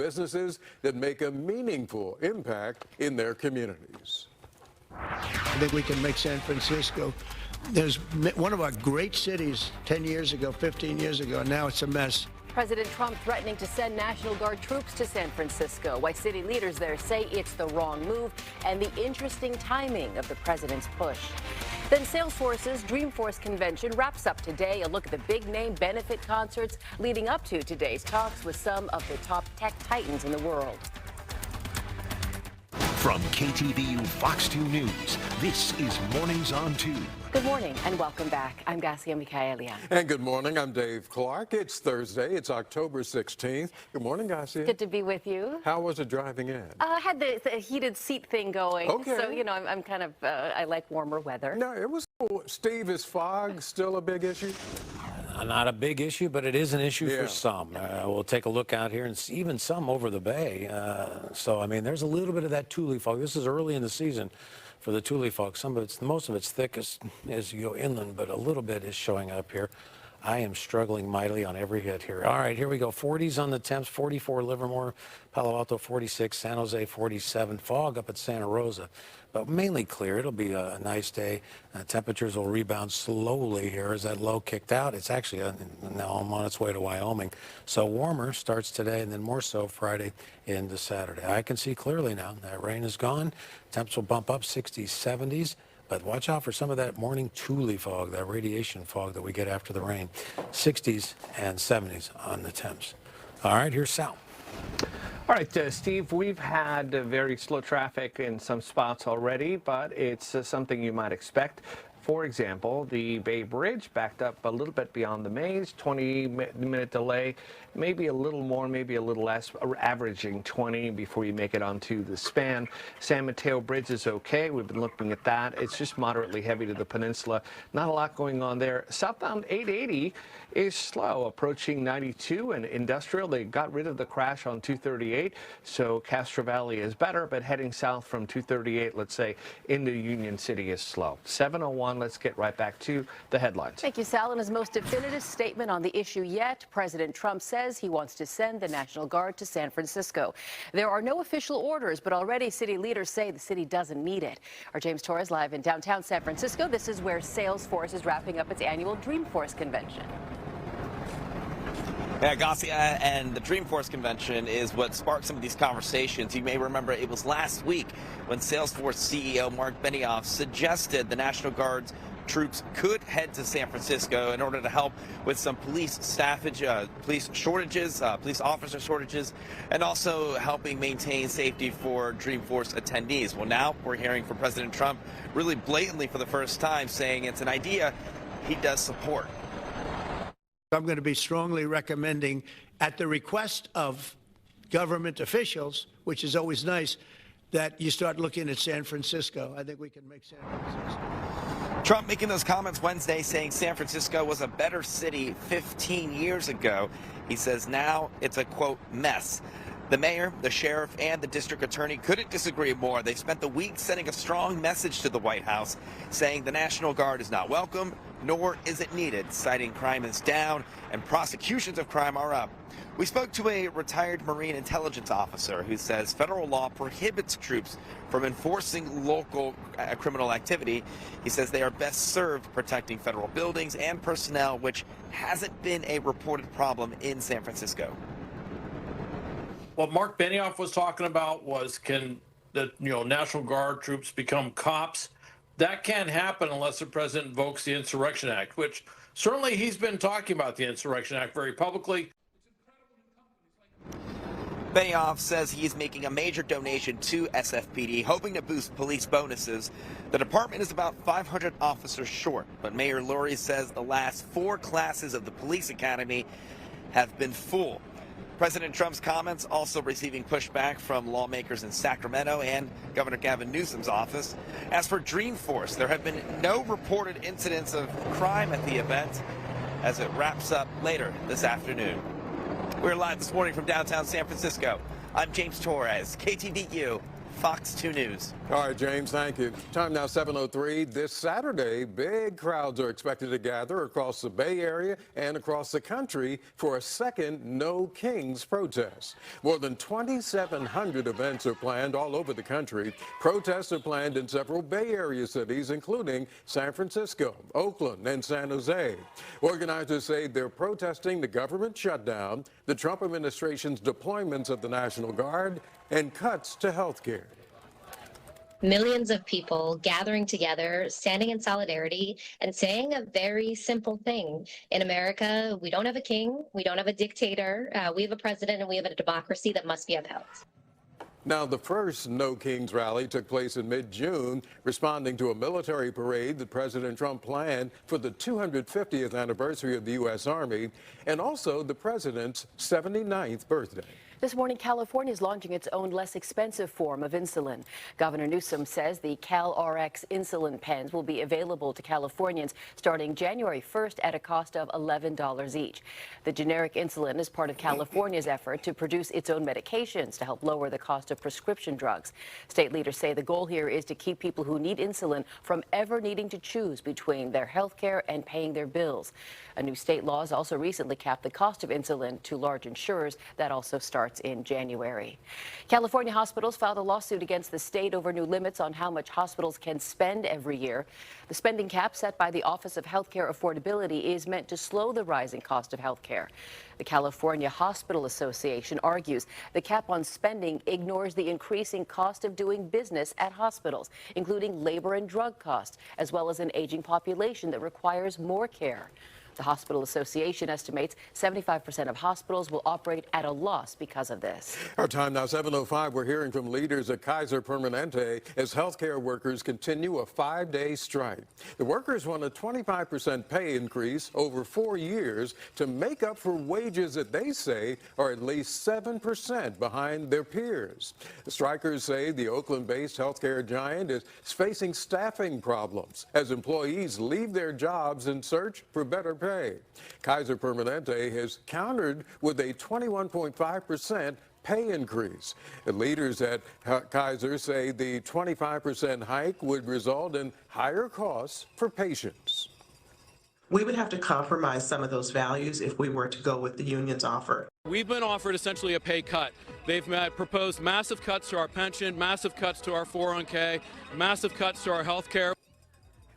businesses that make a meaningful impact in their communities. I think we can make San Francisco. There's one of our great cities 10 years ago, 15 years ago, and now it's a mess. President Trump threatening to send National Guard troops to San Francisco. Why city leaders there say it's the wrong move, and the interesting timing of the president's push. Then Salesforce's Dreamforce convention wraps up today. A look at the big-name benefit concerts leading up to today's talks with some of the top tech titans in the world. From KTVU Fox 2 News, this is Mornings on 2. Good morning and welcome back. I'm Garcia Michaelia. And good morning. I'm Dave Clark. It's Thursday. It's October 16th. Good morning, Garcia. Good to be with you. How was it driving in? I had the heated seat thing going. Okay. So, you know, I'm kind of, I like warmer weather. No, it was cool. Steve, is fog still a big issue? Not a big issue, but it is an issue for some. We'll take a look out here and see even some over the bay. So, I mean, there's a little bit of that Thule fog. This is early in the season for the Thule fog. Most of it's thickest as you go inland, but a little bit is showing up here. I am struggling mightily on every hit here. All right, here we go. 40s on the temps, 44 Livermore, Palo Alto 46, San Jose 47, fog up at Santa Rosa, but mainly clear. It'll be a nice day. Temperatures will rebound slowly here as that low kicked out. It's actually now on its way to Wyoming. So warmer starts today and then more so Friday into Saturday. I can see clearly now. That rain is gone. Temps will bump up 60s, 70s. But watch out for some of that morning Thule fog, that radiation fog that we get after the rain. 60s and 70s on the temps. All right, here's Sal. All right, Steve, we've had very slow traffic in some spots already, but it's something you might expect. For example, the Bay Bridge backed up a little bit beyond the maze, 20-minute delay, maybe a little more, maybe a little less, averaging 20 before you make it onto the span. San Mateo Bridge is okay. We've been looking at that. It's just moderately heavy to the peninsula. Not a lot going on there. Southbound 880 is slow, approaching 92 and Industrial. They got rid of the crash on 238, so Castro Valley is better, but heading south from 238, let's say, into Union City is slow. 7:01. Let's get right back to the headlines. Thank you, Sal. In his most definitive statement on the issue yet, President Trump says he wants to send the National Guard to San Francisco. There are no official orders, but already city leaders say the city doesn't need it. Our James Torres live in downtown San Francisco. This is where Salesforce is wrapping up its annual Dreamforce convention. Yeah, Garcia, and the Dreamforce convention is what sparked some of these conversations. You may remember it was last week when Salesforce CEO Mark Benioff suggested the National Guard's troops could head to San Francisco in order to help with some police staffage, police shortages, police officer shortages, and also helping maintain safety for Dreamforce attendees. Well, now we're hearing from President Trump really blatantly for the first time saying it's an idea he does support. I'm going to be strongly recommending, at the request of government officials, which is always nice, that you start looking at San Francisco. I think we can make San Francisco. Trump making those comments Wednesday saying San Francisco was a better city 15 years ago. He says now it's a, quote, mess. The mayor, the sheriff, and the district attorney couldn't disagree more. They spent the week sending a strong message to the White House, saying the National Guard is not welcome, nor is it needed, citing crime is down and prosecutions of crime are up. We spoke to a retired Marine intelligence officer who says federal law prohibits troops from enforcing local criminal activity. He says they are best served protecting federal buildings and personnel, which hasn't been a reported problem in San Francisco. What Mark Benioff was talking about was, can the National Guard troops become cops? That can't happen unless the president invokes the Insurrection Act, which certainly he's been talking about the Insurrection Act very publicly. Benioff says he is making a major donation to SFPD, hoping to boost police bonuses. The department is about 500 officers short, but Mayor Lurie says the last 4 classes of the police academy have been full. President Trump's comments also receiving pushback from lawmakers in Sacramento and Governor Gavin Newsom's office. As for Dreamforce, there have been no reported incidents of crime at the event as it wraps up later this afternoon. We're live this morning from downtown San Francisco. I'm James Torres, KTVU, Fox 2 News. All right, James, thank you. Time now 7:03. This Saturday, big crowds are expected to gather across the Bay Area and across the country for a second No Kings protest. More than 2,700 events are planned all over the country. Protests are planned in several Bay Area cities, including San Francisco, Oakland, and San Jose. Organizers say they're protesting the government shutdown, the Trump administration's deployments of the National Guard, and cuts to health care. Millions of people gathering together, standing in solidarity, and saying a very simple thing. In America, we don't have a king, we don't have a dictator, we have a president, and we have a democracy that must be upheld. Now, the first No Kings rally took place in mid-June, responding to a military parade that President Trump planned for the 250th anniversary of the U.S. Army and also the president's 79th birthday. This morning, California is launching its own less expensive form of insulin. Governor Newsom says the CalRx insulin pens will be available to Californians starting January 1st at a cost of $11 each. The generic insulin is part of California's effort to produce its own medications to help lower the cost of prescription drugs. State leaders say the goal here is to keep people who need insulin from ever needing to choose between their health care and paying their bills. A new state law has also recently capped the cost of insulin to large insurers. That also starts in January. California hospitals filed a lawsuit against the state over new limits on how much hospitals can spend every year. The spending cap set by the Office of Healthcare Affordability is meant to slow the rising cost of health care. The California Hospital Association argues the cap on spending ignores the increasing cost of doing business at hospitals, including labor and drug costs, as well as an aging population that requires more care. The Hospital Association estimates 75% of hospitals will operate at a loss because of this. Our time now 7:05. We're hearing from leaders at Kaiser Permanente as healthcare workers continue a 5-day strike. The workers want a 25% pay increase over 4 years to make up for wages that they say are at least 7% behind their peers. The strikers say the Oakland-based healthcare giant is facing staffing problems as employees leave their jobs in search for better pay. Kaiser Permanente has countered with a 21.5% pay increase. The leaders at Kaiser say the 25% hike would result in higher costs for patients. We would have to compromise some of those values if we were to go with the union's offer. We've been offered essentially a pay cut. They've proposed massive cuts to our pension, massive cuts to our 401k, massive cuts to our health care.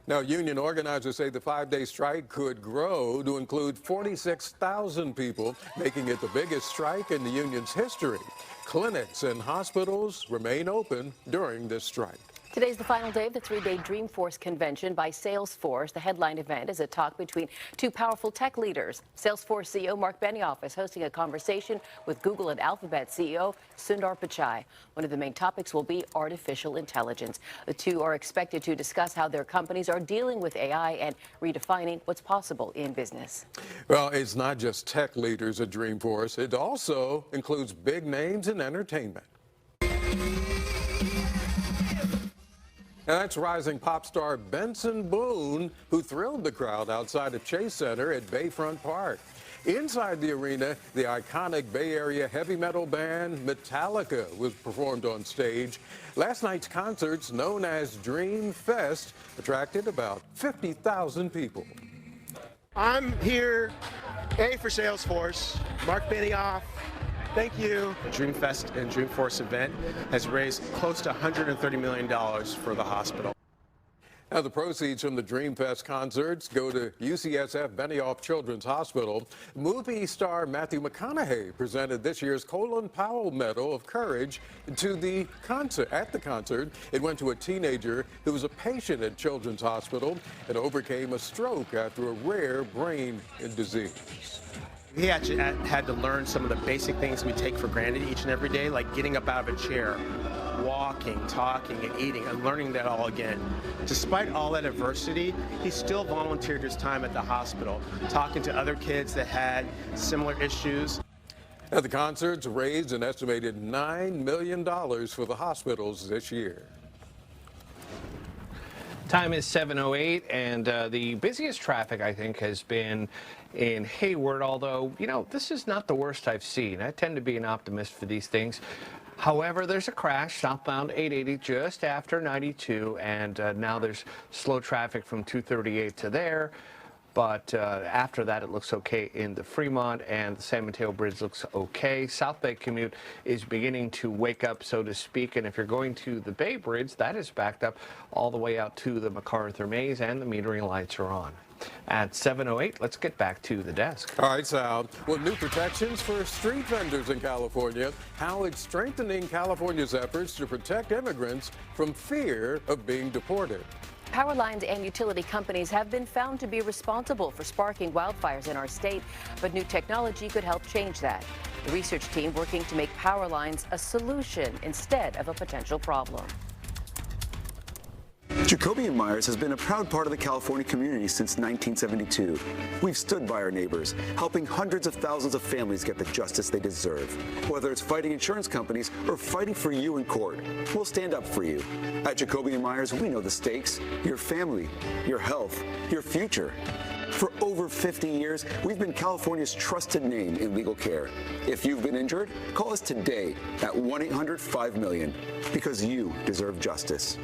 Now, union organizers say the 5-day strike could grow to include 46,000 people, making it the biggest strike in the union's history. Clinics and hospitals remain open during this strike. Today's the final day of the 3-day Dreamforce convention by Salesforce. The headline event is a talk between two powerful tech leaders. Salesforce CEO Mark Benioff is hosting a conversation with Google and Alphabet CEO Sundar Pichai. One of the main topics will be artificial intelligence. The two are expected to discuss how their companies are dealing with AI and redefining what's possible in business. Well, it's not just tech leaders at Dreamforce. It also includes big names in entertainment. And that's rising pop star Benson Boone, who thrilled the crowd outside of Chase Center at Bayfront Park. Inside the arena, the iconic Bay Area heavy metal band Metallica was performed on stage. Last night's concerts, known as Dream Fest, attracted about 50,000 people. I'm here, for Salesforce, Mark Benioff. Thank you. The Dreamfest and Dreamforce event has raised close to $130 million for the hospital. Now, the proceeds from the Dreamfest concerts go to UCSF Benioff Children's Hospital. Movie star Matthew McConaughey presented this year's Colin Powell Medal of Courage to the concert. At the concert, it went to a teenager who was a patient at Children's Hospital and overcame a stroke after a rare brain disease. He actually had to learn some of the basic things we take for granted each and every day, like getting up out of a chair, walking, talking, and eating, and learning that all again. Despite all that adversity, he still volunteered his time at the hospital, talking to other kids that had similar issues. Now, the concerts raised an estimated $9 million for the hospitals this year. Time is 7:08, and the busiest traffic, I think, has been in Hayward, although, you know, this is not the worst I've seen. I tend to be an optimist for these things. However, there's a crash southbound 880 just after 92, and now there's slow traffic from 238 to there. But after that, it looks okay in the Fremont, and the San Mateo Bridge looks okay. South Bay commute is beginning to wake up, so to speak. And if you're going to the Bay Bridge, that is backed up all the way out to the MacArthur Maze, and the metering lights are on. At 7:08, let's get back to the desk. All right, Sal. Well, new protections for street vendors in California. How it's strengthening California's efforts to protect immigrants from fear of being deported. Power lines and utility companies have been found to be responsible for sparking wildfires in our state, but new technology could help change that. The research team working to make power lines a solution instead of a potential problem. Jacoby & Myers has been a proud part of the California community since 1972. We've stood by our neighbors, helping hundreds of thousands of families get the justice they deserve. Whether it's fighting insurance companies or fighting for you in court, we'll stand up for you. At Jacoby & Myers, we know the stakes: your family, your health, your future. For over 50 years, we've been California's trusted name in legal care. If you've been injured, call us today at 1-800-5-MILLION, because you deserve justice.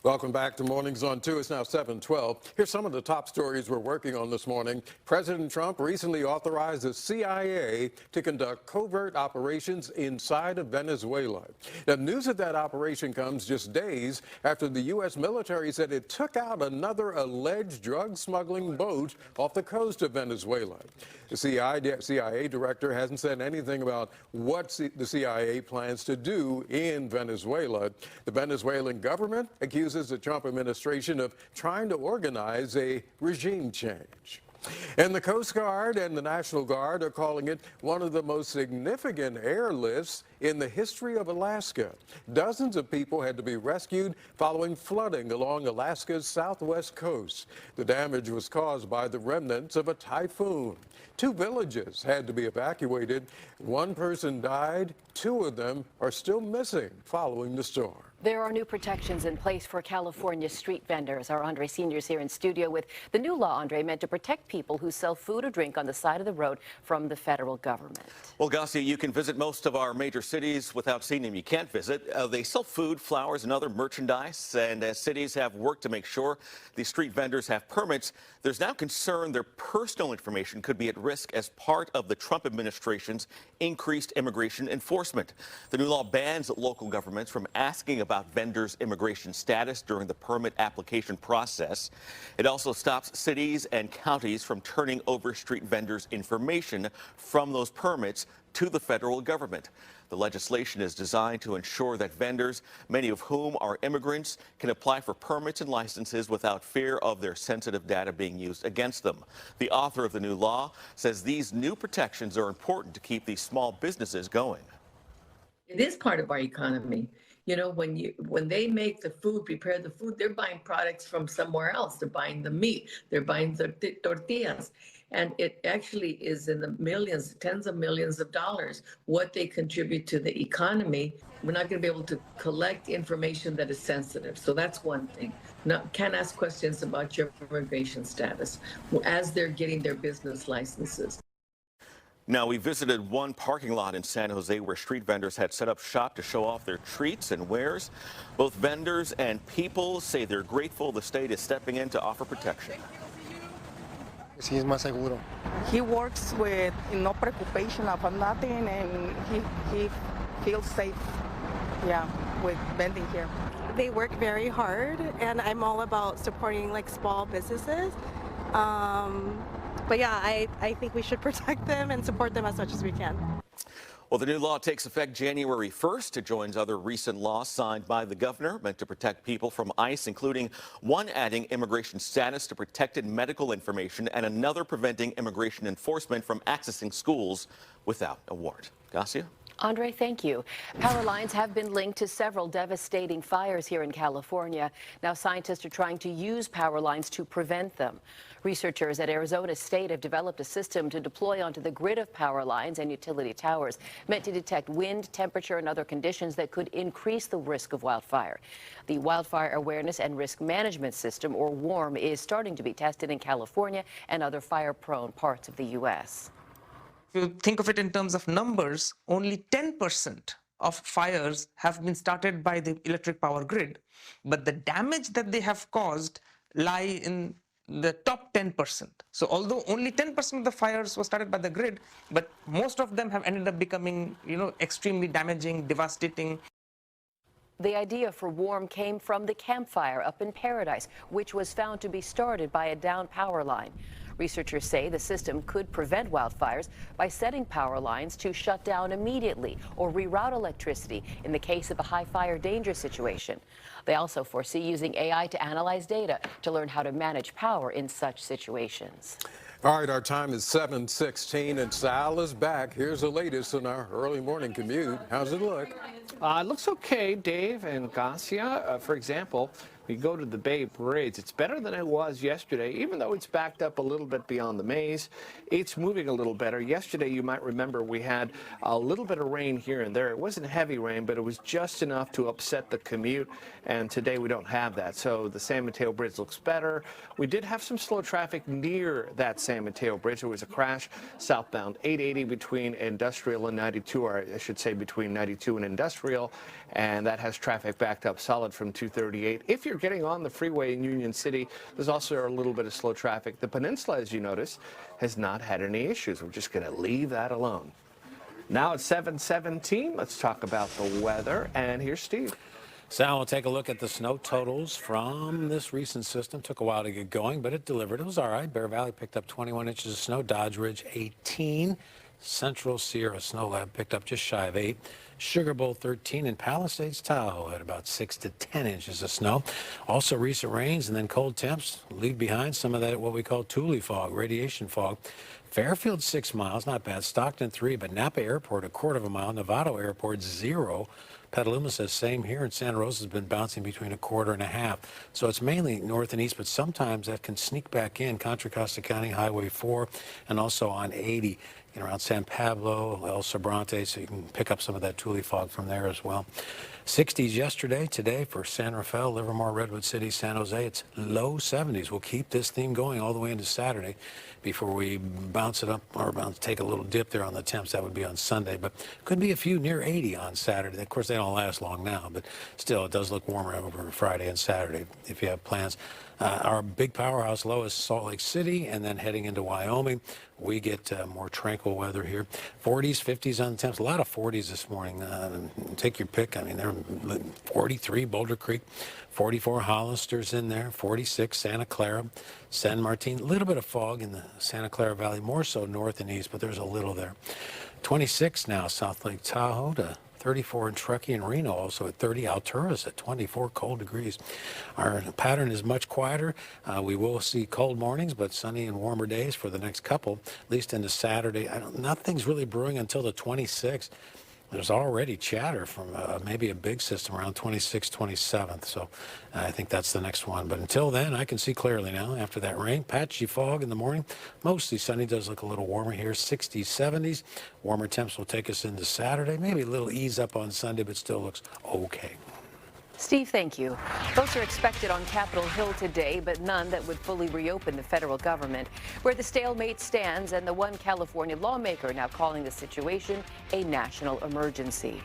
Welcome back to Mornings on 2. It's now 7:12. Here's some of the top stories we're working on this morning. President Trump recently authorized the CIA to conduct covert operations inside of Venezuela. Now, news of that operation comes just days after the U.S. military said it took out another alleged drug smuggling boat off the coast of Venezuela. The CIA director hasn't said anything about what the CIA plans to do in Venezuela. The Venezuelan government accuses the Trump administration of trying to organize a regime change. And the Coast Guard and the National Guard are calling it one of the most significant airlifts in the history of Alaska. Dozens of people had to be rescued following flooding along Alaska's southwest coast. The damage was caused by the remnants of a typhoon. 2 villages had to be evacuated. 1 person died. 2 of them are still missing following the storm. There are new protections in place for California street vendors. Our Andre Senior's here in studio with the new law, Andre, meant to protect people who sell food or drink on the side of the road from the federal government. Well, Garcia, you can visit most of our major cities without seeing them. You can't visit. They sell food, flowers, and other merchandise, and as cities have worked to make sure these street vendors have permits, there's now concern their personal information could be at risk as part of the Trump administration's increased immigration enforcement. The new law bans local governments from asking about vendors' immigration status during the permit application process. It also stops cities and counties from turning over street vendors' information from those permits to the federal government. The legislation is designed to ensure that vendors, many of whom are immigrants, can apply for permits and licenses without fear of their sensitive data being used against them. The author of the new law says these new protections are important to keep these small businesses going. It is part of our economy. You know, when they make the food, prepare the food, they're buying products from somewhere else. They're buying the meat, they're buying the tortillas. And it actually is in the millions, tens of millions of dollars, what they contribute to the economy. We're not going to be able to collect information that is sensitive. So that's one thing. Can't ask questions about your immigration status as they're getting their business licenses. Now, we visited one parking lot in San Jose where street vendors had set up shop to show off their treats and wares. Both vendors and people say they're grateful the state is stepping in to offer protection. He's más seguro. He works with no preoccupation about nothing, and he feels safe, yeah, with vending here. They work very hard, and I'm all about supporting like small businesses. But yeah, I think we should protect them and support them as much as we can. Well, the new law takes effect January 1st. It joins other recent laws signed by the governor meant to protect people from ICE, including one adding immigration status to protected medical information and another preventing immigration enforcement from accessing schools without a warrant. Garcia? Andre, thank you. Power lines have been linked to several devastating fires here in California. Now scientists are trying to use power lines to prevent them. Researchers at Arizona State have developed a system to deploy onto the grid of power lines and utility towers, meant to detect wind, temperature, and other conditions that could increase the risk of wildfire. The Wildfire Awareness and Risk Management System, or WARM, is starting to be tested in California and other fire-prone parts of the U.S. If you think of it in terms of numbers, only 10% of fires have been started by the electric power grid, but the damage that they have caused lie in the top 10%. So although only 10% of the fires were started by the grid, but most of them have ended up becoming, extremely damaging, devastating. The idea for WARM came from the campfire up in Paradise, which was found to be started by a downed power line. Researchers say the system could prevent wildfires by setting power lines to shut down immediately or reroute electricity in the case of a high fire danger situation. They also foresee using AI to analyze data to learn how to manage power in such situations. All right, our time is 7:16 and Sal is back. Here's the latest on our early morning commute. How's it look? It looks okay, Dave and Garcia. For example, we go to the Bay Bridge. It's better than it was yesterday, even though it's backed up a little bit beyond the maze. It's moving a little better. Yesterday, you might remember, we had a little bit of rain here and there. It wasn't heavy rain, but it was just enough to upset the commute, and today we don't have that. So the San Mateo Bridge looks better. We did have some slow traffic near that San Mateo Bridge. There was a crash southbound 880 between Industrial and 92, or I should say between 92 and Industrial, and that has traffic backed up solid from 238. If you're getting on the freeway in Union City, there's also a little bit of slow traffic. The peninsula, as you notice, has not had any issues. We're just going to leave that alone. Now it's 7:17. Let's talk about the weather. And here's Steve. Sal, we'll take a look at the snow totals from this recent system. Took a while to get going, but it delivered. It was all right. Bear Valley picked up 21 inches of snow. Dodge Ridge, 18. Central Sierra Snow Lab picked up just shy of 8. Sugar Bowl 13 and Palisades Tahoe at about 6 to 10 inches of snow. Also recent rains and then cold temps leave behind some of that what we call Thule fog, radiation fog. Fairfield 6 miles, not bad. Stockton 3, but Napa Airport a quarter of a mile. Novato Airport 0. Petaluma says same here, and Santa Rosa has been bouncing between a quarter and a half. So it's mainly north and east, but sometimes that can sneak back in. Contra Costa County Highway 4 and also on 80. Around San Pablo, El Sobrante, so you can pick up some of that Thule fog from there as well. 60s yesterday, today for San Rafael, Livermore, Redwood City, San Jose, it's low 70s. We'll keep this theme going all the way into Saturday before we bounce it up or take a little dip there on the temps. That would be on Sunday, but could be a few near 80 on Saturday. Of course, they don't last long now, but still, it does look warmer over Friday and Saturday if you have plans. Our big powerhouse low is Salt Lake City, and then heading into Wyoming, we get more tranquil weather here. 40s, 50s on the temps. A lot of 40s this morning. Take your pick. I mean, they're 43 Boulder Creek, 44 Hollister's in there, 46 Santa Clara, San Martin. A little bit of fog in the Santa Clara Valley, more so north and east, but there's a little there. 26 now, South Lake Tahoe to 34 in Truckee and Reno, also at 30. Altura's at 24 cold degrees. Our pattern is much quieter. We will see cold mornings, but sunny and warmer days for the next couple, at least into Saturday. Nothing's really brewing until the 26th. There's already chatter from maybe a big system around 26th, 27th. So I think that's the next one. But until then, I can see clearly now after that rain. Patchy fog in the morning. Mostly sunny. Does look a little warmer here. 60s, 70s. Warmer temps will take us into Saturday. Maybe a little ease up on Sunday, but still looks okay. Steve, thank you. Votes are expected on Capitol Hill today, but none that would fully reopen the federal government. Where the stalemate stands, and the one California lawmaker now calling the situation a national emergency.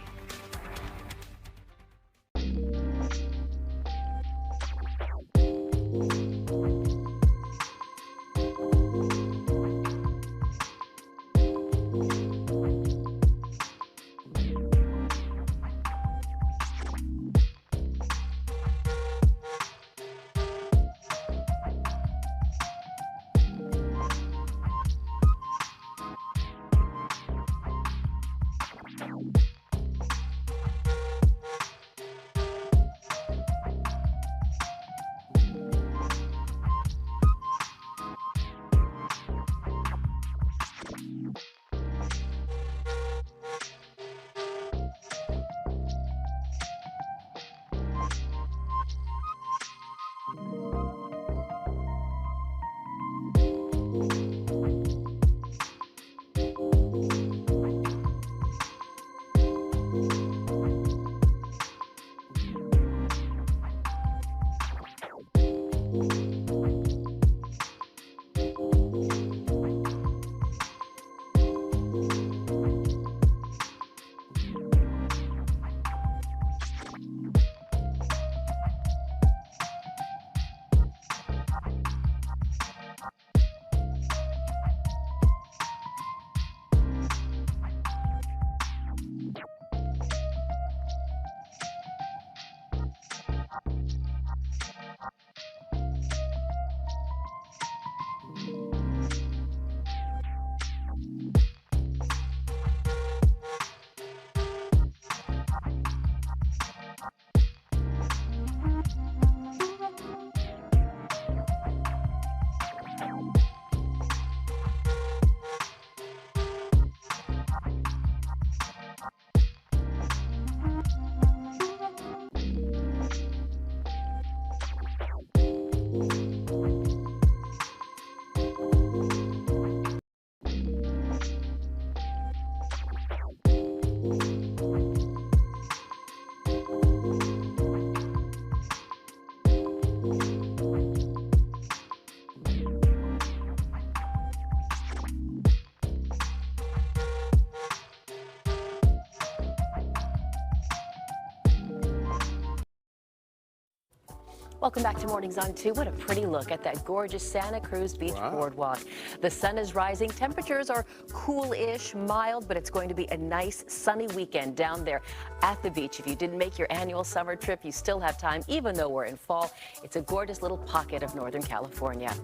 Welcome back to Mornings on 2. What a pretty look at that gorgeous Santa Cruz Beach boardwalk. The sun is rising. Temperatures are cool-ish, mild, but it's going to be a nice sunny weekend down there at the beach. If you didn't make your annual summer trip, you still have time, even though we're in fall. It's a gorgeous little pocket of Northern California.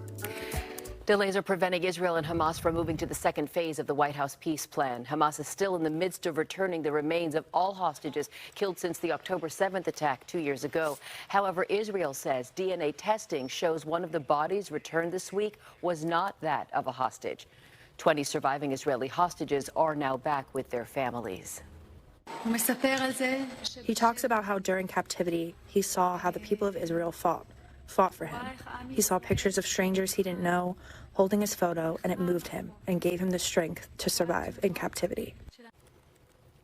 Delays are preventing Israel and Hamas from moving to the second phase of the White House peace plan. Hamas is still in the midst of returning the remains of all hostages killed since the October 7th attack 2 years ago. However, Israel says DNA testing shows one of the bodies returned this week was not that of a hostage. 20 surviving Israeli hostages are now back with their families. He talks about how during captivity, he saw how the people of Israel fought for him. He saw pictures of strangers he didn't know holding his photo, and it moved him and gave him the strength to survive in captivity.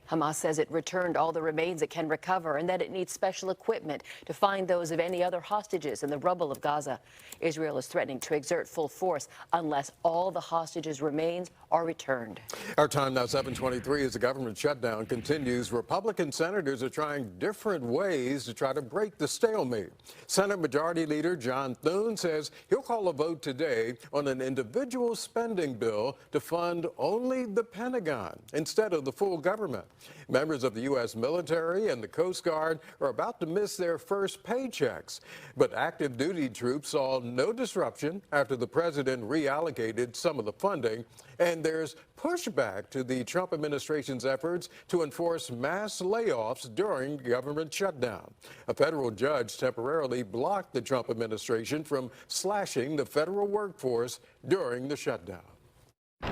Hamas says it returned all the remains it can recover and that it needs special equipment to find those of any other hostages in the rubble of Gaza. Israel is threatening to exert full force unless all the hostages' remains are returned. Our time now 7:23 as the government shutdown continues. Republican senators are trying different ways to try to break the stalemate. Senate Majority Leader John Thune says he'll call a vote today on an individual spending bill to fund only the Pentagon instead of the full government. Members of the U.S. military and the Coast Guard are about to miss their first paychecks. But active duty troops saw no disruption after the president reallocated some of the funding. And there's pushback to the Trump administration's efforts to enforce mass layoffs during government shutdown. A federal judge temporarily blocked the Trump administration from slashing the federal workforce during the shutdown.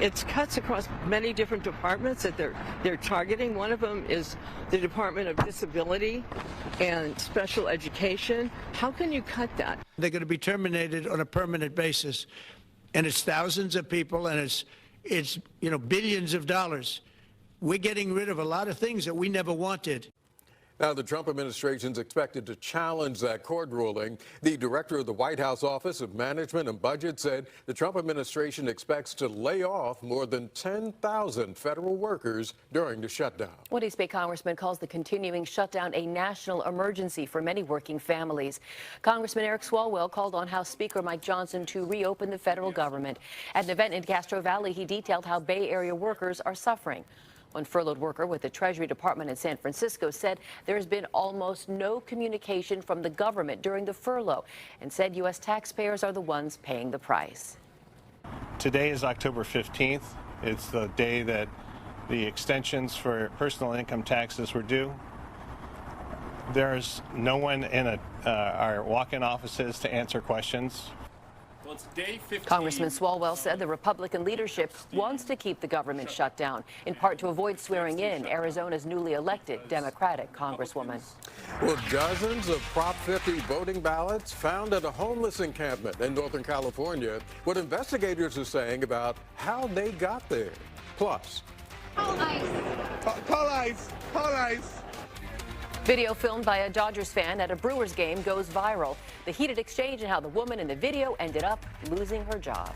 It's cuts across many different departments that they're targeting. One of them is the Department of Disability and Special Education. How can you cut that? They're going to be terminated on a permanent basis, and it's thousands of people, and it's billions of dollars. We're getting rid of a lot of things that we never wanted. Now, the Trump administration is expected to challenge that court ruling. The director of the White House Office of Management and Budget said the Trump administration expects to lay off more than 10,000 federal workers during the shutdown. One East Bay congressman calls the continuing shutdown a national emergency for many working families. Congressman Eric Swalwell called on House Speaker Mike Johnson to reopen the federal government. At an event in Castro Valley, he detailed how Bay Area workers are suffering. One furloughed worker with the Treasury Department in San Francisco said there has been almost no communication from the government during the furlough and said U.S. taxpayers are the ones paying the price. Today is October 15th. It's the day that the extensions for personal income taxes were due. There's no one in our walk-in offices to answer questions. Well, it's day 15. Congressman Swalwell said the Republican leadership wants to keep the government shut down, in part to avoid swearing in Arizona's newly elected Democratic Congresswoman. Well, dozens of Prop 50 voting ballots found at a homeless encampment in Northern California. What investigators are saying about how they got there. Plus, call ICE. Call ICE. Call ICE. Video filmed by a Dodgers fan at a Brewers game goes viral. The heated exchange and how the woman in the video ended up losing her job.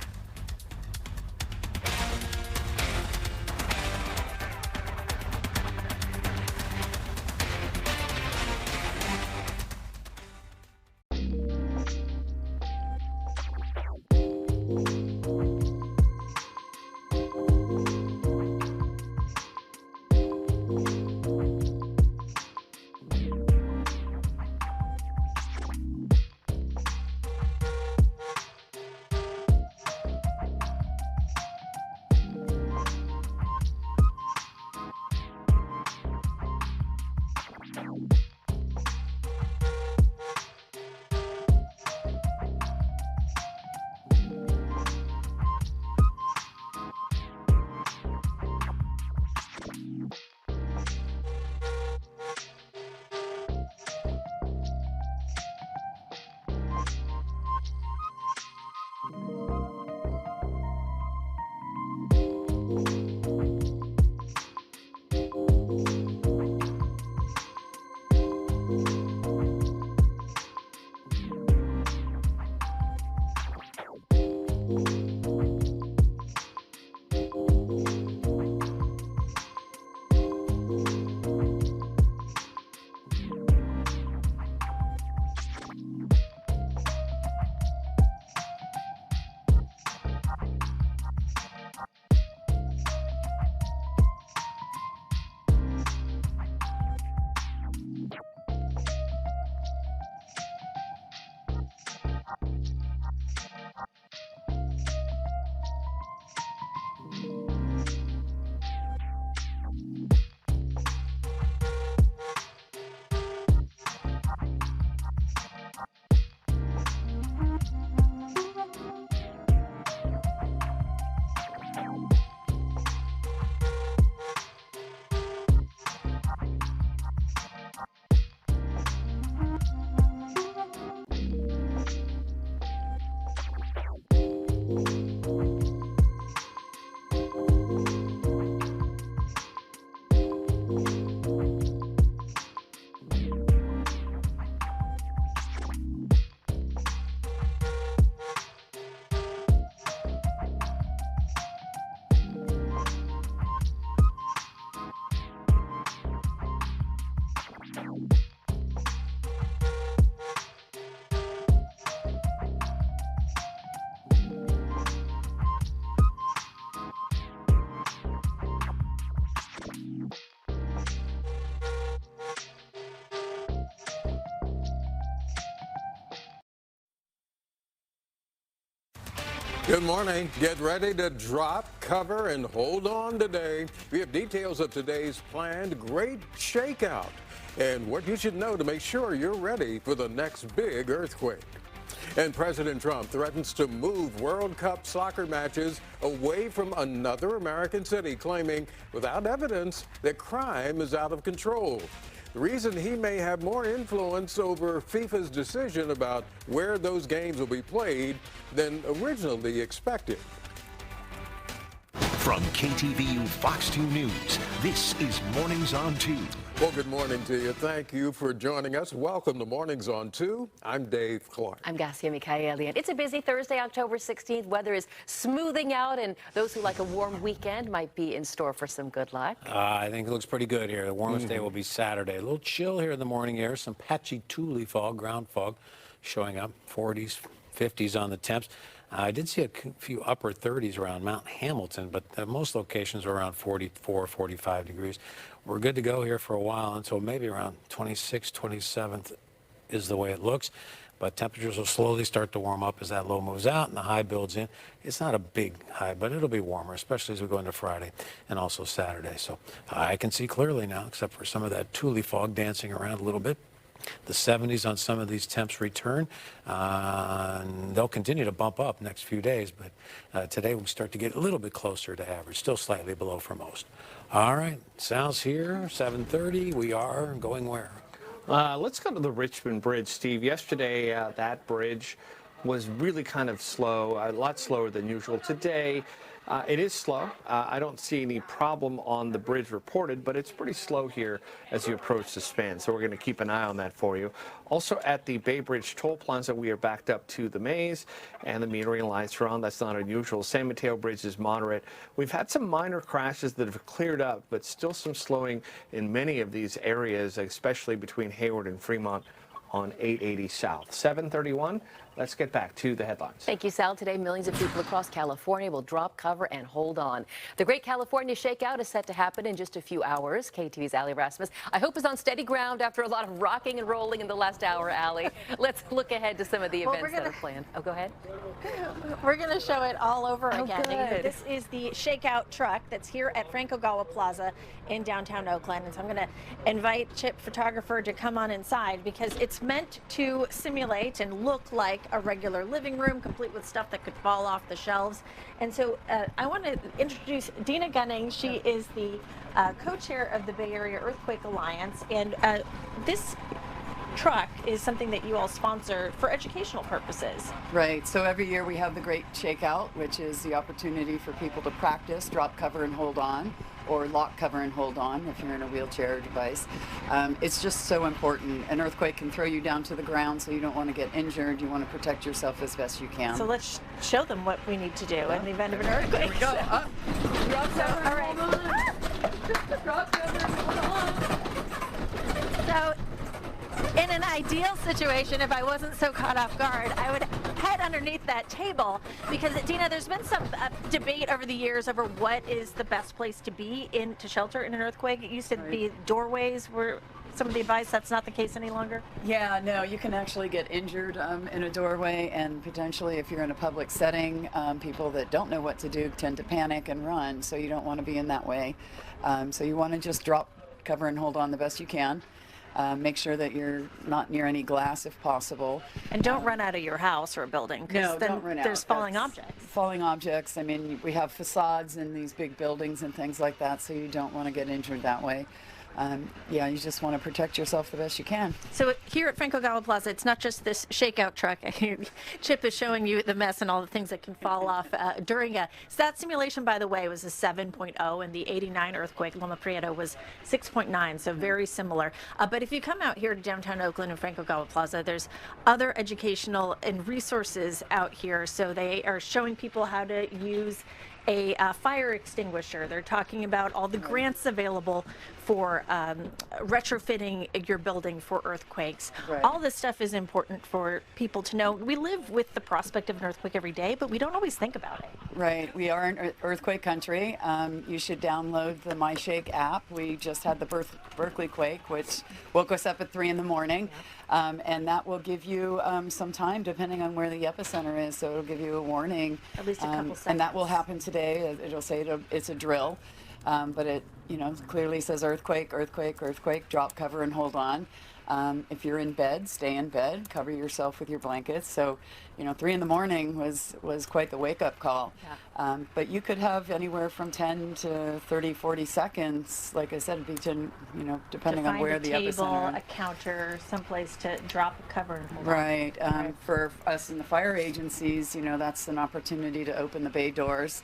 Good morning. Get ready to drop, cover, and hold on today. We have details of today's planned great shakeout and what you should know to make sure you're ready for the next big earthquake. And President Trump threatens to move World Cup soccer matches away from another American city, claiming without evidence that crime is out of control. The reason he may have more influence over FIFA's decision about where those games will be played than originally expected. From KTVU Fox 2 News, this is Mornings on 2. Well, good morning to you. Thank you for joining us. Welcome to Mornings on 2. I'm Dave Clark. I'm Gassia Michaeli, and it's a busy Thursday, October 16th. Weather is smoothing out, and those who like a warm weekend might be in store for some good luck. I think it looks pretty good here. The warmest day will be Saturday. A little chill here in the morning air, some patchy tule fog, ground fog showing up, 40s, 50s on the temps. I did see a few upper 30s around Mount Hamilton, but most locations are around 44, 45 degrees. We're good to go here for a while until maybe around 26th, 27th is the way it looks. But temperatures will slowly start to warm up as that low moves out and the high builds in. It's not a big high, but it'll be warmer, especially as we go into Friday and also Saturday. So I can see clearly now, except for some of that tule fog dancing around a little bit. The 70s on some of these temps return, and they'll continue to bump up next few days, but today we start to get a little bit closer to average, still slightly below for most. All right, Sal's here, 7:30. We are going where? Let's go to the Richmond Bridge, Steve. Yesterday, that bridge was really kind of slow, a lot slower than usual. Today, it is slow. I don't see any problem on the bridge reported, but it's pretty slow here as you approach the span. So we're going to keep an eye on that for you. Also at the Bay Bridge Toll Plaza, we are backed up to the maze and the metering lights are on. That's not unusual. San Mateo Bridge is moderate. We've had some minor crashes that have cleared up, but still some slowing in many of these areas, especially between Hayward and Fremont on 880 South. 7:31. Let's get back to the headlines. Thank you, Sal. Today, millions of people across California will drop, cover, and hold on. The Great California Shakeout is set to happen in just a few hours. KTVU's Allie Rasmus, I hope, is on steady ground after a lot of rocking and rolling in the last hour, Allie. Let's look ahead to some of the events that are planned. Oh, go ahead. We're going to show it all over again. Good. This is the Shakeout truck that's here at Frank Ogawa Plaza in downtown Oakland. And so I'm going to invite Chip Photographer to come on inside because it's meant to simulate and look like a regular living room, complete with stuff that could fall off the shelves. And so I want to introduce Dina Gunning. She is the co-chair of the Bay Area Earthquake Alliance. And this truck is something that you all sponsor for educational purposes. Right. So every year we have the Great Shakeout, which is the opportunity for people to practice drop, cover, and hold on, or lock, cover, and hold on if you're in a wheelchair or device. It's just so important. An earthquake can throw you down to the ground, so you don't want to get injured. You want to protect yourself as best you can. So let's show them what we need to do in the event of an earthquake. Here we go. Up. Drop, cover, all right. Drop, cover, hold on. So, in an ideal situation, if I wasn't so caught off guard, I would head underneath that table because, Dina, there's been some debate over the years over what is the best place to be to shelter in an earthquake. It used to be doorways were some of the advice. That's not the case any longer? Yeah, no, you can actually get injured in a doorway, and potentially if you're in a public setting, people that don't know what to do tend to panic and run, so you don't want to be in that way. So you want to just drop, cover, and hold on the best you can. Make sure that you're not near any glass if possible. And don't run out of your house or a building, because then there's falling objects. Falling objects. I mean, we have facades in these big buildings and things like that, so you don't want to get injured that way. Yeah, you just want to protect yourself the best you can. So here at Frank Ogawa Plaza, it's not just this shakeout truck. Chip is showing you the mess and all the things that can fall off during a... So that simulation, by the way, was a 7.0, and the 89 earthquake, Loma Prieta, was 6.9, so very similar. But if you come out here to downtown Oakland and Frank Ogawa Plaza, there's other educational and resources out here. So they are showing people how to use a fire extinguisher. They're talking about all the grants available for retrofitting your building for earthquakes. Right. All this stuff is important for people to know. We live with the prospect of an earthquake every day, but we don't always think about it. Right. We are an earthquake country. You should download the MyShake app. We just had the Berkeley quake, which woke us up at 3 in the morning. And that will give you some time, depending on where the epicenter is. So it'll give you a warning. At least a couple seconds. And that will happen today. It'll say it's a drill. But it, clearly says earthquake, earthquake, earthquake, drop, cover, and hold on. If you're in bed, stay in bed, cover yourself with your blankets. So, 3 in the morning was quite the wake-up call. Yeah. But you could have anywhere from 10 to 30, 40 seconds, like I said, depending on where the epicenter is. To find a table, a counter, someplace to drop a cover and hold on. Right. For us in the fire agencies, that's an opportunity to open the bay doors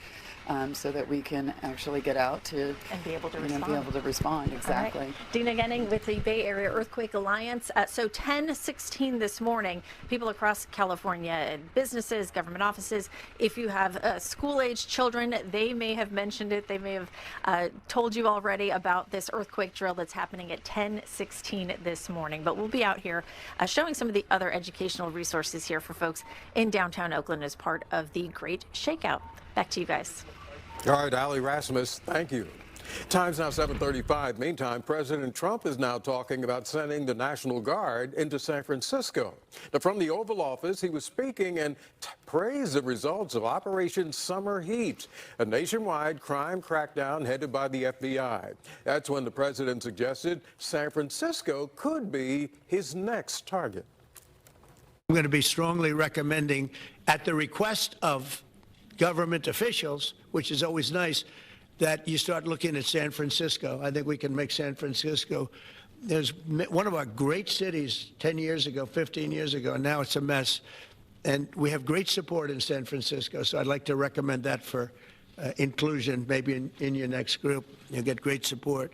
so that we can actually get out to and be able to respond. Exactly. Right. Dina Genning with the Bay Area Earthquake Alliance. So 10:16 this morning, people across California, businesses, government offices, if you have school-aged children, they may have mentioned it. They may have told you already about this earthquake drill that's happening at 10:16 this morning. But we'll be out here showing some of the other educational resources here for folks in downtown Oakland as part of the Great Shakeout. Back to you guys. All right, Ali Rasmus, thank you. Time's now 7:35. Meantime, President Trump is now talking about sending the National Guard into San Francisco. Now, from the Oval Office, he was speaking and praised the results of Operation Summer Heat, a nationwide crime crackdown headed by the FBI. That's when the president suggested San Francisco could be his next target. I'm going to be strongly recommending, at the request of government officials, which is always nice, that you start looking at San Francisco. I think we can make San Francisco, there's one of our great cities 10 years ago, 15 years ago, and now it's a mess. And we have great support in San Francisco, so I'd like to recommend that for inclusion, maybe in your next group. You'll get great support.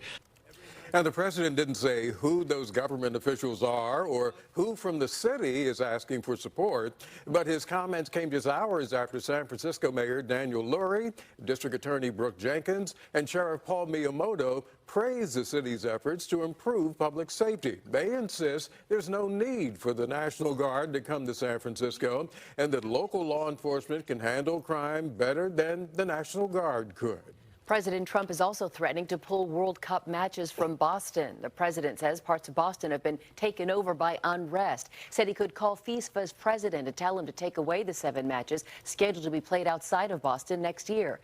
And the president didn't say who those government officials are or who from the city is asking for support, but his comments came just hours after San Francisco Mayor Daniel Lurie, District Attorney Brooke Jenkins, and Sheriff Paul Miyamoto praised the city's efforts to improve public safety. They insist there's no need for the National Guard to come to San Francisco and that local law enforcement can handle crime better than the National Guard could. President Trump is also threatening to pull World Cup matches from Boston. The president says parts of Boston have been taken over by unrest. Said he could call FIFA's president to tell him to take away the 7 matches scheduled to be played outside of Boston next year.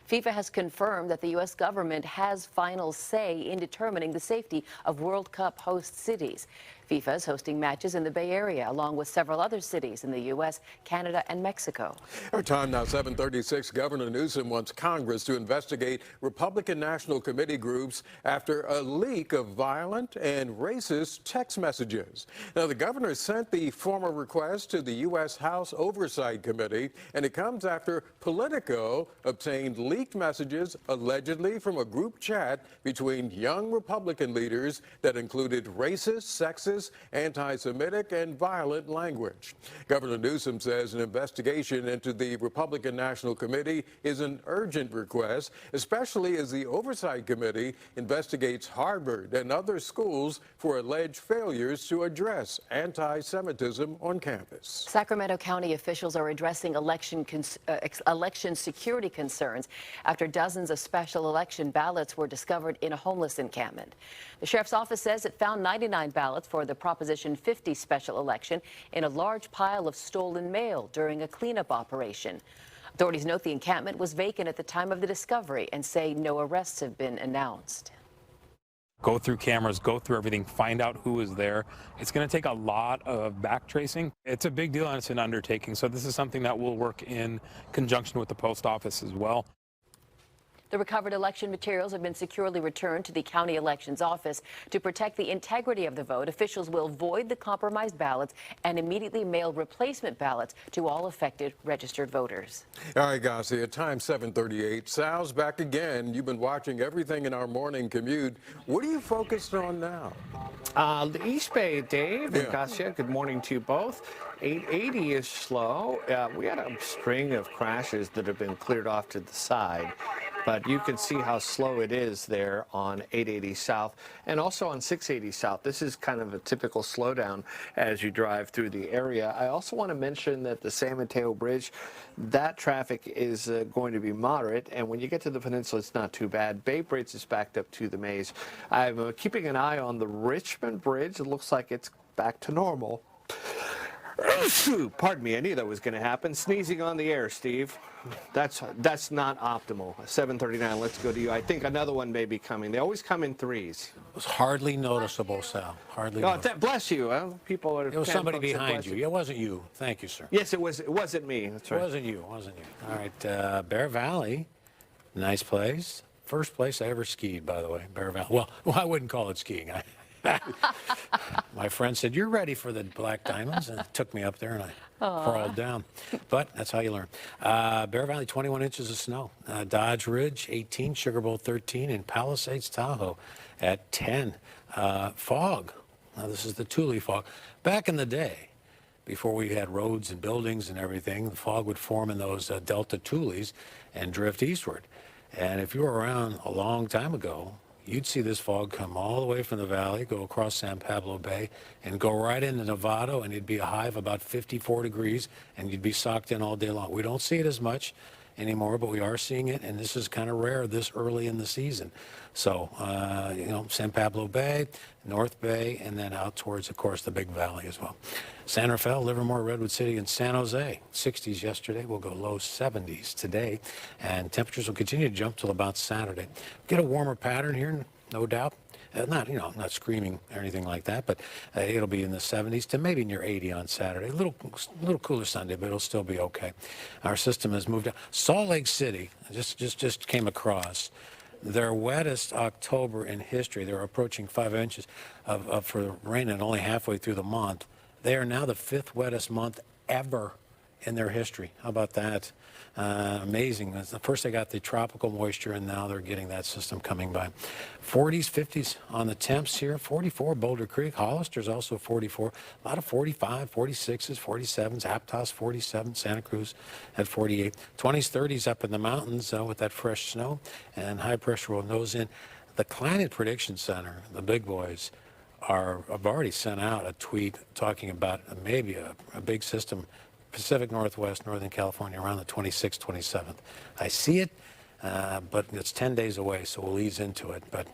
FIFA has confirmed that the U.S. government has final say in determining the safety of World Cup host cities. FIFA is hosting matches in the Bay Area, along with several other cities in the U.S., Canada, and Mexico. Our time now, 7:36. Governor Newsom wants Congress to investigate Republican National Committee groups after a leak of violent and racist text messages. Now, the governor sent the formal request to the U.S. House Oversight Committee, and it comes after Politico obtained leaked messages allegedly from a group chat between young Republican leaders that included racist, sexist, anti-Semitic, and violent language. Governor Newsom says an investigation into the Republican National Committee is an urgent request, especially as the Oversight Committee investigates Harvard and other schools for alleged failures to address anti-Semitism on campus. Sacramento County officials are addressing election security concerns after dozens of special election ballots were discovered in a homeless encampment. The sheriff's office says it found 99 ballots for the Proposition 50 special election in a large pile of stolen mail during a cleanup operation. Authorities note the encampment was vacant at the time of the discovery and say no arrests have been announced. Go through cameras, go through everything, find out who is there. It's going to take a lot of back tracing. It's a big deal and it's an undertaking. So this is something that will work in conjunction with the post office as well. The recovered election materials have been securely returned to the county elections office. To protect the integrity of the vote, officials will void the compromised ballots and immediately mail replacement ballots to all affected registered voters. All right, Garcia, time 7:38. Sal's back again. You've been watching everything in our morning commute. What are you focused on now? The East Bay, Dave and Garcia, good morning to you both. 880 is slow. We had a string of crashes that have been cleared off to the side. But you can see how slow it is there on 880 South and also on 680 South. This is kind of a typical slowdown as you drive through the area. I also want to mention that the San Mateo Bridge, that traffic is going to be moderate. And when you get to the peninsula, it's not too bad. Bay Bridge is backed up to the Maze. I'm keeping an eye on the Richmond Bridge. It looks like it's back to normal. Pardon me, I knew that was going to happen. Sneezing on the air, Steve. That's not optimal. 7:39, let's go to you. I think another one may be coming. They always come in threes. It was hardly noticeable, Sal. Hardly noticeable. Bless you. People are. It was somebody behind you. It wasn't you. Thank you, sir. Yes, it was. It wasn't me. That's right. It wasn't you. Wasn't you. All right, Bear Valley, nice place. First place I ever skied, by the way, Bear Valley. Well, I wouldn't call it skiing. My friend said, "You're ready for the Black Diamonds," and took me up there, and I crawled down. But that's how you learn. Bear Valley, 21 inches of snow. Dodge Ridge, 18. Sugar Bowl, 13. And Palisades, Tahoe, at 10. Fog. Now, this is the Thule fog. Back in the day, before we had roads and buildings and everything, the fog would form in those Delta Thules and drift eastward. And if you were around a long time ago, you'd see this fog come all the way from the valley, go across San Pablo Bay, and go right into Novato, and it'd be a high of about 54 degrees, and you'd be socked in all day long. We don't see it as much anymore, but we are seeing it, and this is kind of rare this early in the season. So, San Pablo Bay, North Bay, and then out towards, of course, the Big Valley as well. San Rafael, Livermore, Redwood City, and San Jose. 60s yesterday. We'll go low 70s today. And temperatures will continue to jump till about Saturday. Get a warmer pattern here, no doubt. Not screaming or anything like that, but it'll be in the 70s to maybe near 80 on Saturday. A little cooler Sunday, but it'll still be okay. Our system has moved out. Salt Lake City just came across their wettest October in history. They're approaching 5 inches for rain, and only halfway through the month. They are now the 5th wettest month ever in their history. How about that? Amazing. First they got the tropical moisture, and now they're getting that system coming by. 40s, 50s on the temps here. 44 Boulder Creek. Hollister's also 44. A lot of 45, 46s, 47s. Aptos 47. Santa Cruz at 48. 20s, 30s up in the mountains with that fresh snow, and high pressure will nose in. The Climate Prediction Center, the big boys, have already sent out a tweet talking about maybe a big system, Pacific Northwest, Northern California, around the 26th, 27th. I see it, but it's 10 days away, so we'll ease into it. But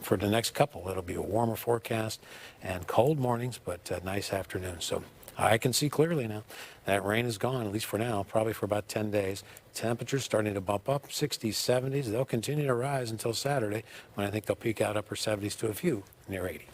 for the next couple, it'll be a warmer forecast and cold mornings, but nice afternoons. So I can see clearly now. That rain is gone, at least for now, probably for about 10 days. Temperatures starting to bump up, 60s, 70s. They'll continue to rise until Saturday, when I think they'll peak out upper 70s to a few near 80.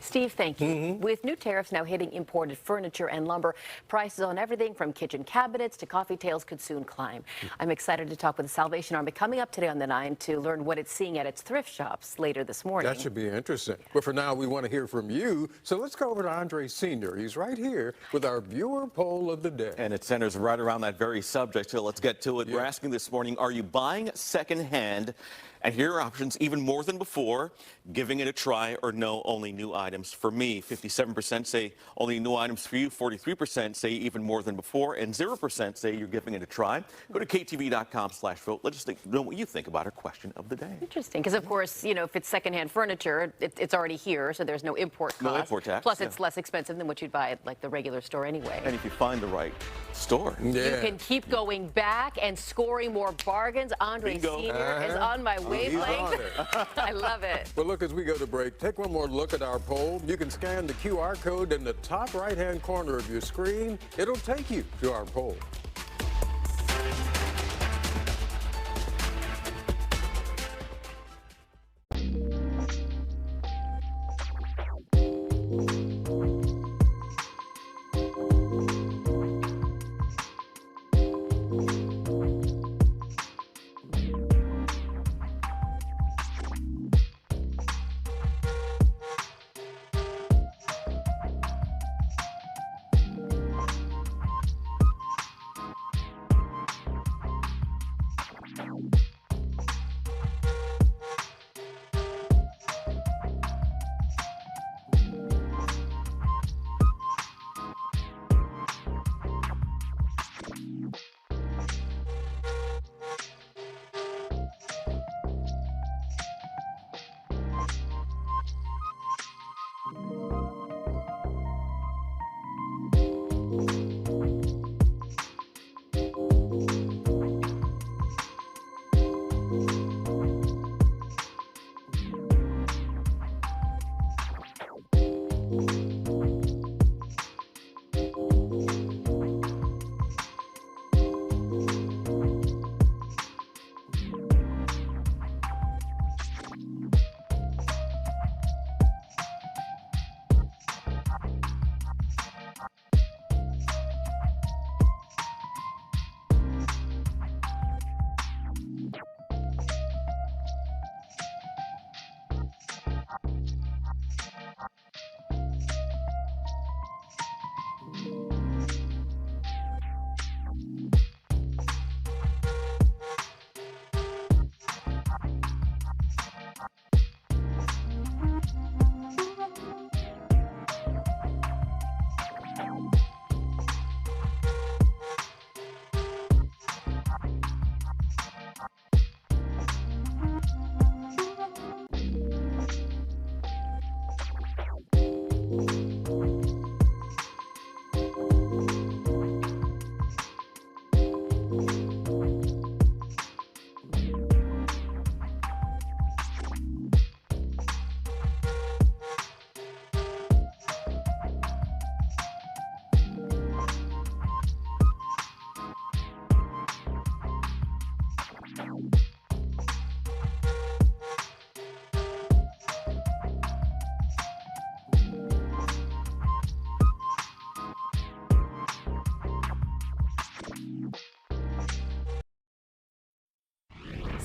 Steve, thank you. With new tariffs now hitting imported furniture and lumber, prices on everything from kitchen cabinets to coffee tails could soon climb. I'm excited to talk with the Salvation Army coming up today on the 9 to learn what it's seeing at its thrift shops later this morning. That should be interesting. But for now, we want to hear from you. So let's go over to Andre Sr. He's right here with our viewer poll of the day. And it centers right around that very subject. So let's get to it. Yeah. We're asking this morning, are you buying secondhand? And here are options, even more than before, giving it a try, or no, only new items for me. 57% say only new items for you, 43% say even more than before, and 0% say you're giving it a try. Go to KTVU.com/vote. Let's just know what you think about our question of the day. Interesting, because of course, if it's secondhand furniture, it's already here, so there's no import cost. No import tax. Plus, it's less expensive than what you'd buy at like the regular store anyway. And if you find the right store. You can keep going back and scoring more bargains. Andre Sr. is on my wavelength. I love it. Well, look, as we go to break, take one more look at our poll. You can scan the QR code in the top right-hand corner of your screen. It'll take you to our poll.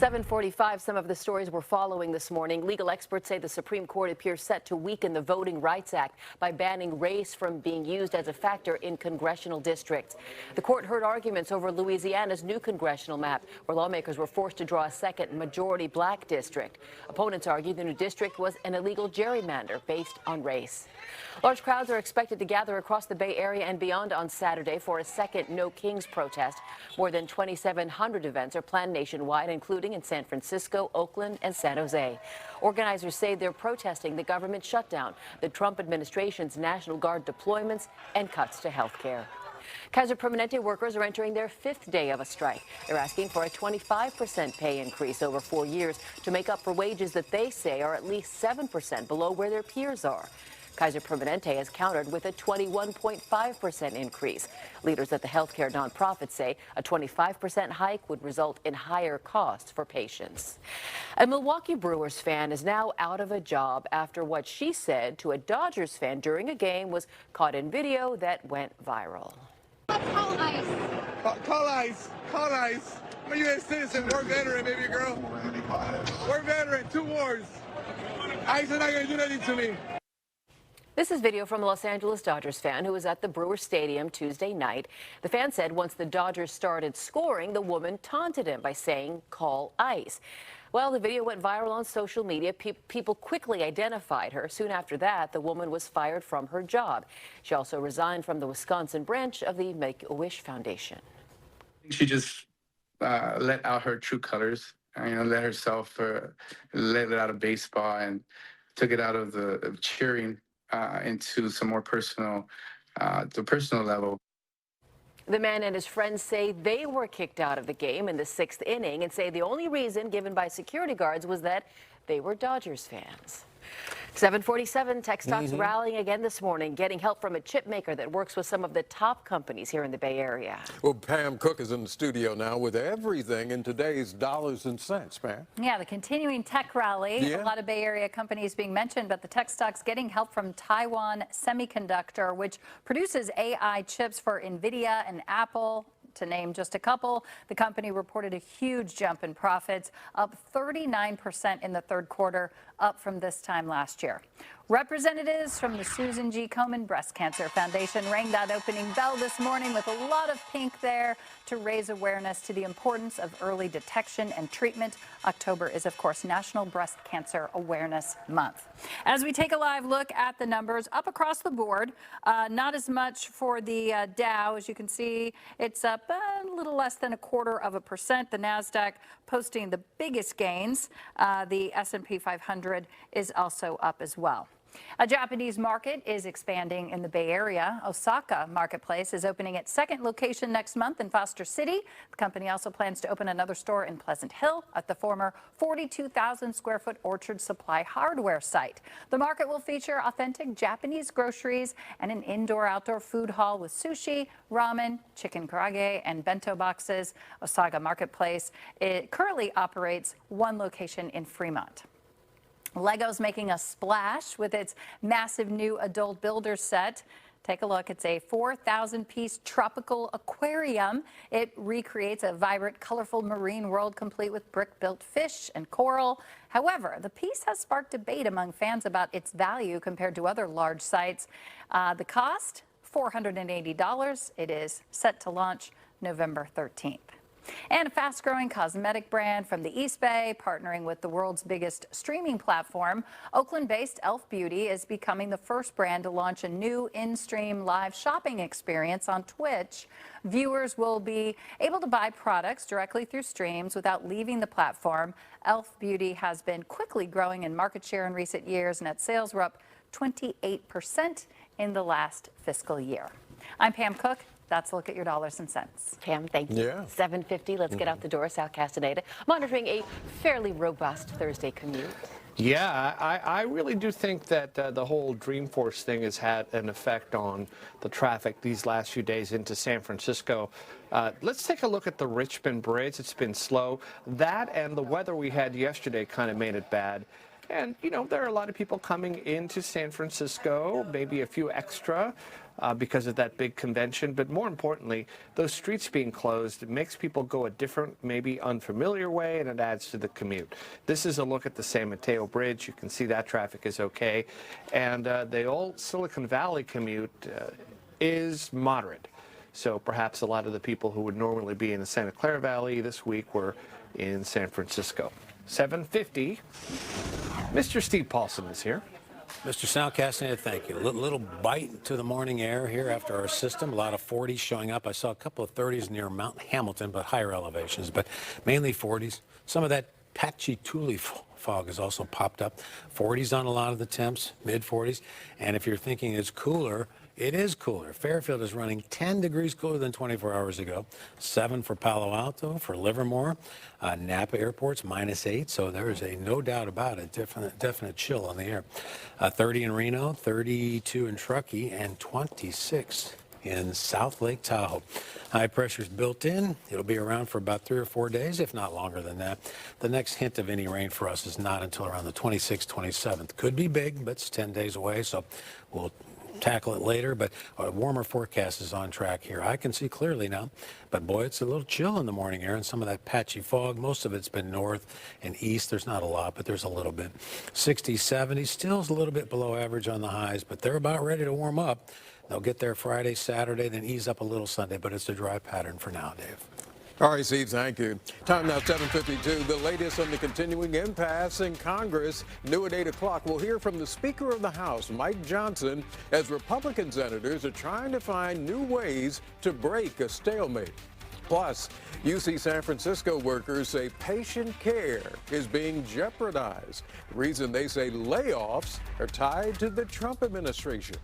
7:45, some of the stories we're following this morning. Legal experts say the Supreme Court appears set to weaken the Voting Rights Act by banning race from being used as a factor in congressional districts. The court heard arguments over Louisiana's new congressional map, where lawmakers were forced to draw a second majority black district. Opponents argue the new district was an illegal gerrymander based on race. Large crowds are expected to gather across the Bay Area and beyond on Saturday for a second No Kings protest. More than 2,700 events are planned nationwide, including in San Francisco, Oakland, and San Jose. Organizers say they're protesting the government shutdown, the Trump administration's National Guard deployments, and cuts to health care. Kaiser Permanente workers are entering their 5th day of a strike. They're asking for a 25% pay increase over 4 years to make up for wages that they say are at least 7% below where their peers are. Kaiser Permanente has countered with a 21.5% increase. Leaders at the healthcare nonprofit say a 25% hike would result in higher costs for patients. A Milwaukee Brewers fan is now out of a job after what she said to a Dodgers fan during a game was caught in video that went viral. Call ICE. Call ICE. Call ICE. I'm a U.S. citizen. War veteran, baby girl. War veteran. 2 wars. ICE is not going to do anything to me. This is video from a Los Angeles Dodgers fan who was at the Brewers Stadium Tuesday night. The fan said once the Dodgers started scoring, the woman taunted him by saying, "Call ICE." Well, the video went viral on social media. People quickly identified her. Soon after that, the woman was fired from her job. She also resigned from the Wisconsin branch of the Make-A-Wish Foundation. She just let out her true colors, let herself let it out of baseball and took it out of the cheering into some more personal, the personal level. The man and his friends say they were kicked out of the game in the 6th inning and say the only reason given by security guards was that they were Dodgers fans. 7:47, tech stocks rallying again this morning, getting help from a chip maker that works with some of the top companies here in the Bay Area. Well, Pam Cook is in the studio now with everything in today's dollars and cents, Pam. Yeah, the continuing tech rally. Yeah. A lot of Bay Area companies being mentioned, but the tech stocks getting help from Taiwan Semiconductor, which produces AI chips for NVIDIA and Apple, to name just a couple. The company reported a huge jump in profits, up 39% in the 3rd quarter, up from this time last year. Representatives from the Susan G. Komen Breast Cancer Foundation rang that opening bell this morning with a lot of pink there to raise awareness to the importance of early detection and treatment. October is, of course, National Breast Cancer Awareness Month. As we take a live look at the numbers up across the board, not as much for the Dow. As you can see, it's up a little less than 0.25%. The NASDAQ posting the biggest gains. The S&P 500 is also up as well. A Japanese market is expanding in the Bay Area. Osaka Marketplace is opening its 2nd location next month in Foster City. The company also plans to open another store in Pleasant Hill at the former 42,000 square foot Orchard Supply hardware site. The market will feature authentic Japanese groceries and an indoor-outdoor food hall with sushi, ramen, chicken karage, and bento boxes. Osaka Marketplace currently operates 1 location in Fremont. Lego's making a splash with its massive new adult builder set. Take a look. It's a 4,000-piece tropical aquarium. It recreates a vibrant, colorful marine world complete with brick-built fish and coral. However, the piece has sparked debate among fans about its value compared to other large sites. The cost, $480. It is set to launch November 13th. And a fast-growing cosmetic brand from the East Bay, partnering with the world's biggest streaming platform, Oakland-based Elf Beauty is becoming the first brand to launch a new in-stream live shopping experience on Twitch. Viewers will be able to buy products directly through streams without leaving the platform. Elf Beauty has been quickly growing in market share in recent years. Net sales were up 28% in the last fiscal year. I'm Pam Cook. That's a look at your dollars and cents. Pam, thank you. Yeah. 7:50, let's get out the door. Sal Castaneda monitoring a fairly robust Thursday commute. Yeah, I really do think that the whole Dreamforce thing has had an effect on the traffic these last few days into San Francisco. Let's take a look at the Richmond Bridge. It's been slow. That and the weather we had yesterday kind of made it bad. And, you know, there are a lot of people coming into San Francisco, maybe a few extra because of that big convention. But more importantly, those streets being closed, it makes people go a different, maybe unfamiliar way, and it adds to the commute. This is a look at the San Mateo Bridge. You can see that traffic is okay. And the old Silicon Valley commute is moderate. So perhaps a lot of the people who would normally be in the Santa Clara Valley this week were in San Francisco. 7:50. Mr. Steve Paulson is here. Mr. Sal Castaneda, thank you. A little bite to the morning air here after our system. A lot of 40s showing up. I saw a couple of 30s near Mount Hamilton, but higher elevations, but mainly 40s. Some of that patchy tule fog has also popped up. 40s on a lot of the temps, mid 40s. And if you're thinking it's cooler, it is cooler. Fairfield is running 10 degrees cooler than 24 hours ago. 7 for Palo Alto, for Livermore. Napa Airport's -8, so there is no doubt about it. Definite chill on the air. 30 in Reno, 32 in Truckee, and 26 in South Lake Tahoe. High pressure's built in. It'll be around for about 3 or 4 days, if not longer than that. The next hint of any rain for us is not until around the 26th, 27th. Could be big, but it's 10 days away, so we'll tackle it later, but a warmer forecast is on track here. I can see clearly now, but boy, it's a little chill in the morning air and some of that patchy fog. Most of it's been north and east. There's not a lot, but there's a little bit. 60s, 70s, still is a little bit below average on the highs, but they're about ready to warm up. They'll get there Friday, Saturday, then ease up a little Sunday, but it's a dry pattern for now, Dave. All right, Steve, thank you. Time now, 7:52. The latest on the continuing impasse in Congress. New at 8 o'clock, we'll hear from the Speaker of the House, Mike Johnson, as Republican senators are trying to find new ways to break a stalemate. Plus, UC San Francisco workers say patient care is being jeopardized. The reason they say layoffs are tied to the Trump administration.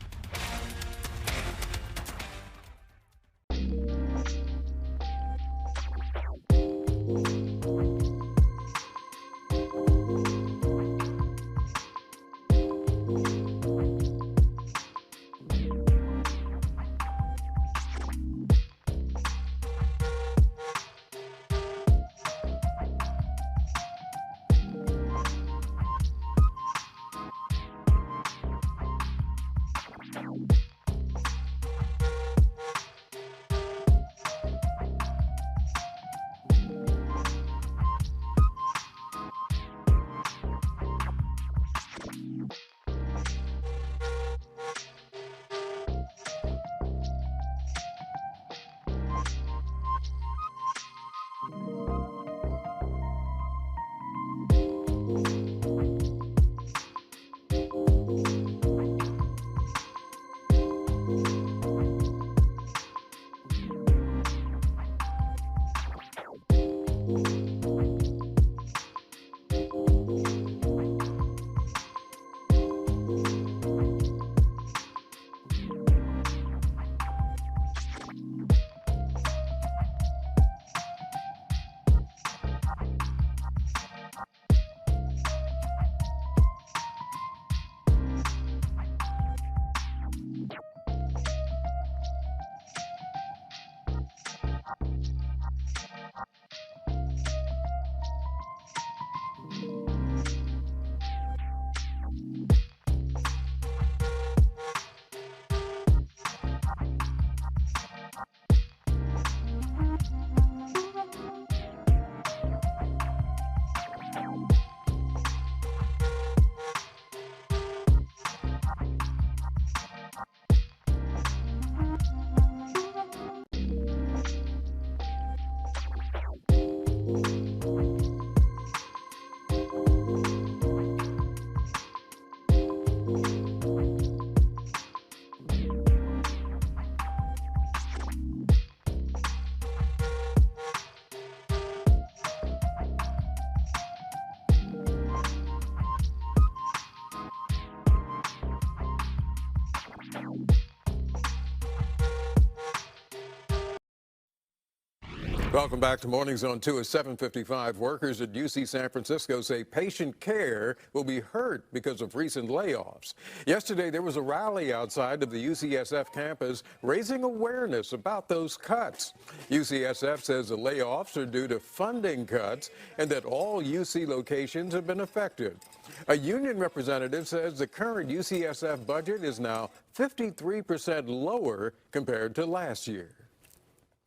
Welcome back to Mornings on 2 at 7:55. Workers at UC San Francisco say patient care will be hurt because of recent layoffs. Yesterday, there was a rally outside of the UCSF campus raising awareness about those cuts. UCSF says the layoffs are due to funding cuts and that all UC locations have been affected. A union representative says the current UCSF budget is now 53% lower compared to last year.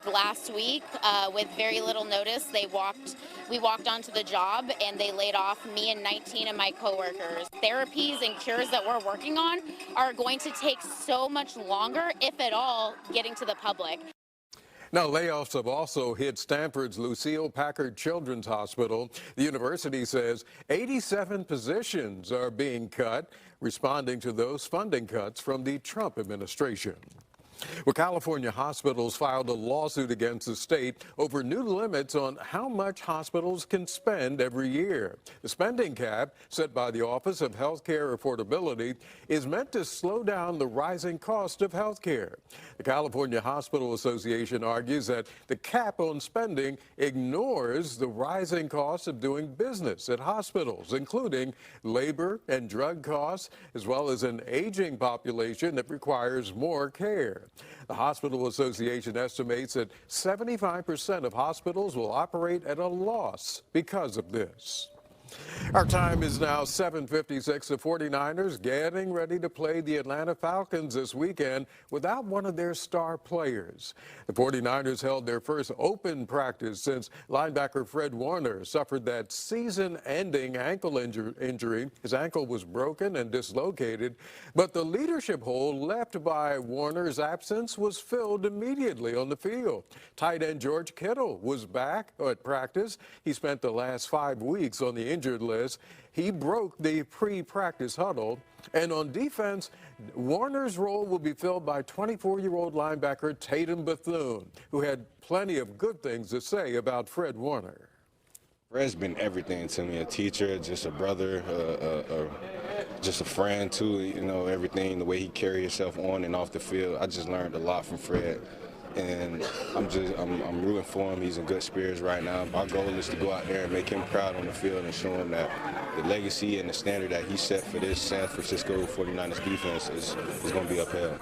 Last week, with very little notice, we walked onto the job and they laid off me and 19 of my coworkers. Therapies and cures that we're working on are going to take so much longer, if at all, getting to the public. Now, layoffs have also hit Stanford's Lucille Packard Children's Hospital. The university says 87 positions are being cut, responding to those funding cuts from the Trump administration. Well, California hospitals filed a lawsuit against the state over new limits on how much hospitals can spend every year. The spending cap, set by the Office of Healthcare Affordability, is meant to slow down the rising cost of health care. The California Hospital Association argues that the cap on spending ignores the rising costs of doing business at hospitals, including labor and drug costs, as well as an aging population that requires more care. The Hospital Association estimates that 75% of hospitals will operate at a loss because of this. Our time is now 7:56. The 49ers getting ready to play the Atlanta Falcons this weekend without one of their star players. The 49ers held their first open practice since linebacker Fred Warner suffered that season-ending ankle injury. His ankle was broken and dislocated, but the leadership hole left by Warner's absence was filled immediately on the field. Tight end George Kittle was back at practice. He spent the last 5 weeks on the injured list. He broke the pre-practice huddle. And on defense, Warner's role will be filled by 24-year-old linebacker Tatum Bethune, who had plenty of good things to say about Fred Warner. Fred's been everything to me, a teacher, just a brother, just a friend too, you know, everything, the way he carried himself on and off the field. I just learned a lot from Fred. And I'm rooting for him. He's in good spirits right now. My goal is to go out there and make him proud on the field and show him that the legacy and the standard that he set for this San Francisco 49ers defense is going to be upheld.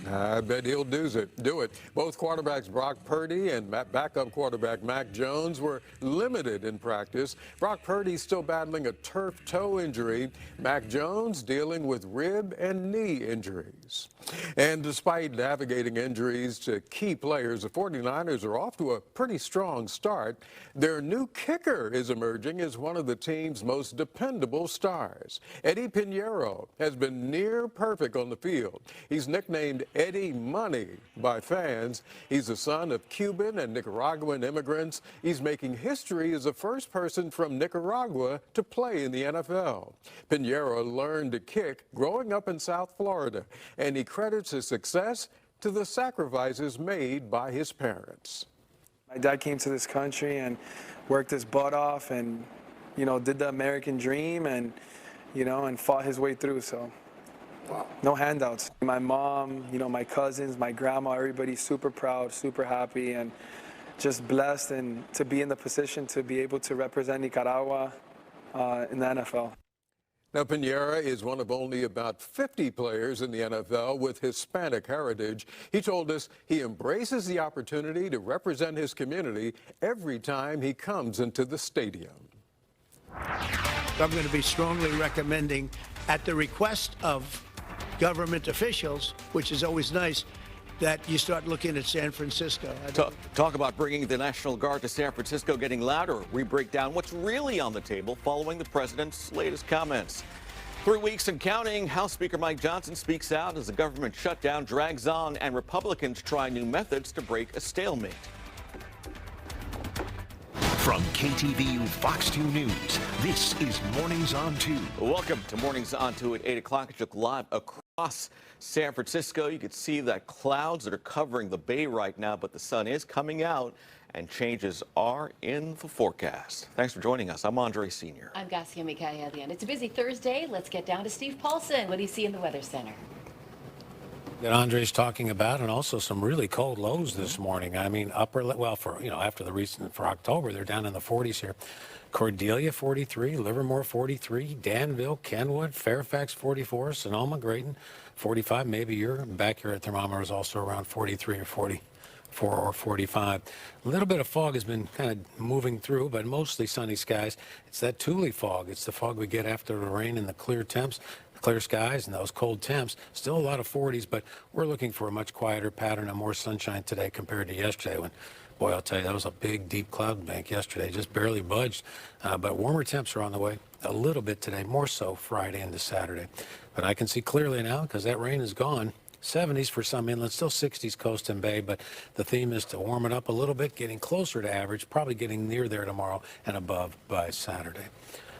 I bet he'll do it. Both quarterbacks Brock Purdy and backup quarterback Mac Jones were limited in practice. Brock Purdy still battling a turf toe injury. Mac Jones dealing with rib and knee injuries. And despite navigating injuries to key players, the 49ers are off to a pretty strong start. Their new kicker is emerging as one of the team's most dependable stars. Eddie Pinheiro has been near perfect on the field. He's nicknamed Eddie Money by fans. He's the son of Cuban and Nicaraguan immigrants. He's making history as the first person from Nicaragua to play in the NFL. Pinheiro learned to kick growing up in South Florida, and he credits his success to the sacrifices made by his parents. My dad came to this country and worked his butt off and, you know, did the American dream and, you know, and fought his way through, so. Wow. No handouts. My mom, you know, my cousins, my grandma, everybody's super proud, super happy, and just blessed and to be in the position to be able to represent Nicaragua in the NFL. Now, Pinheiro is one of only about 50 players in the NFL with Hispanic heritage. He told us he embraces the opportunity to represent his community every time he comes into the stadium. I'm going to be strongly recommending, at the request of government officials, which is always nice, that you start looking at San Francisco. Talk about bringing the National Guard to San Francisco getting louder. We break down what's really on the table following the president's latest comments. 3 weeks and counting, House Speaker Mike Johnson speaks out as the government shutdown drags on and Republicans try new methods to break a stalemate. From KTVU Fox 2 News, this is Mornings on 2. Welcome to Mornings on 2 at 8 o'clock. It's live across San Francisco. You can see that clouds that are covering the bay right now, but the sun is coming out and changes are in the forecast. Thanks for joining us. I'm Andre Sr. I'm Gassia Mikhailian. It's a busy Thursday. Let's get down to Steve Paulson. What do you see in the Weather Center? that Andre's talking about, and also some really cold lows this morning. I mean, after the recent for October, they're down in the 40s here. Cordelia 43, Livermore 43, Danville, Kenwood, Fairfax 44, Sonoma, Grayton 45. Maybe your backyard thermometer is also around 43 or 44 or 45. A little bit of fog has been kind of moving through, but mostly sunny skies. It's that Thule fog. It's the fog we get after the rain and the clear temps. Clear skies and those cold temps. Still a lot of 40s, but we're looking for a much quieter pattern and more sunshine today compared to yesterday when, boy, I'll tell you, that was a big, deep cloud bank yesterday. Just barely budged. But warmer temps are on the way a little bit today, more so Friday into Saturday. But I can see clearly now because that rain is gone. 70s for some inland, still 60s coast and bay, but the theme is to warm it up a little bit, getting closer to average, probably getting near there tomorrow and above by Saturday.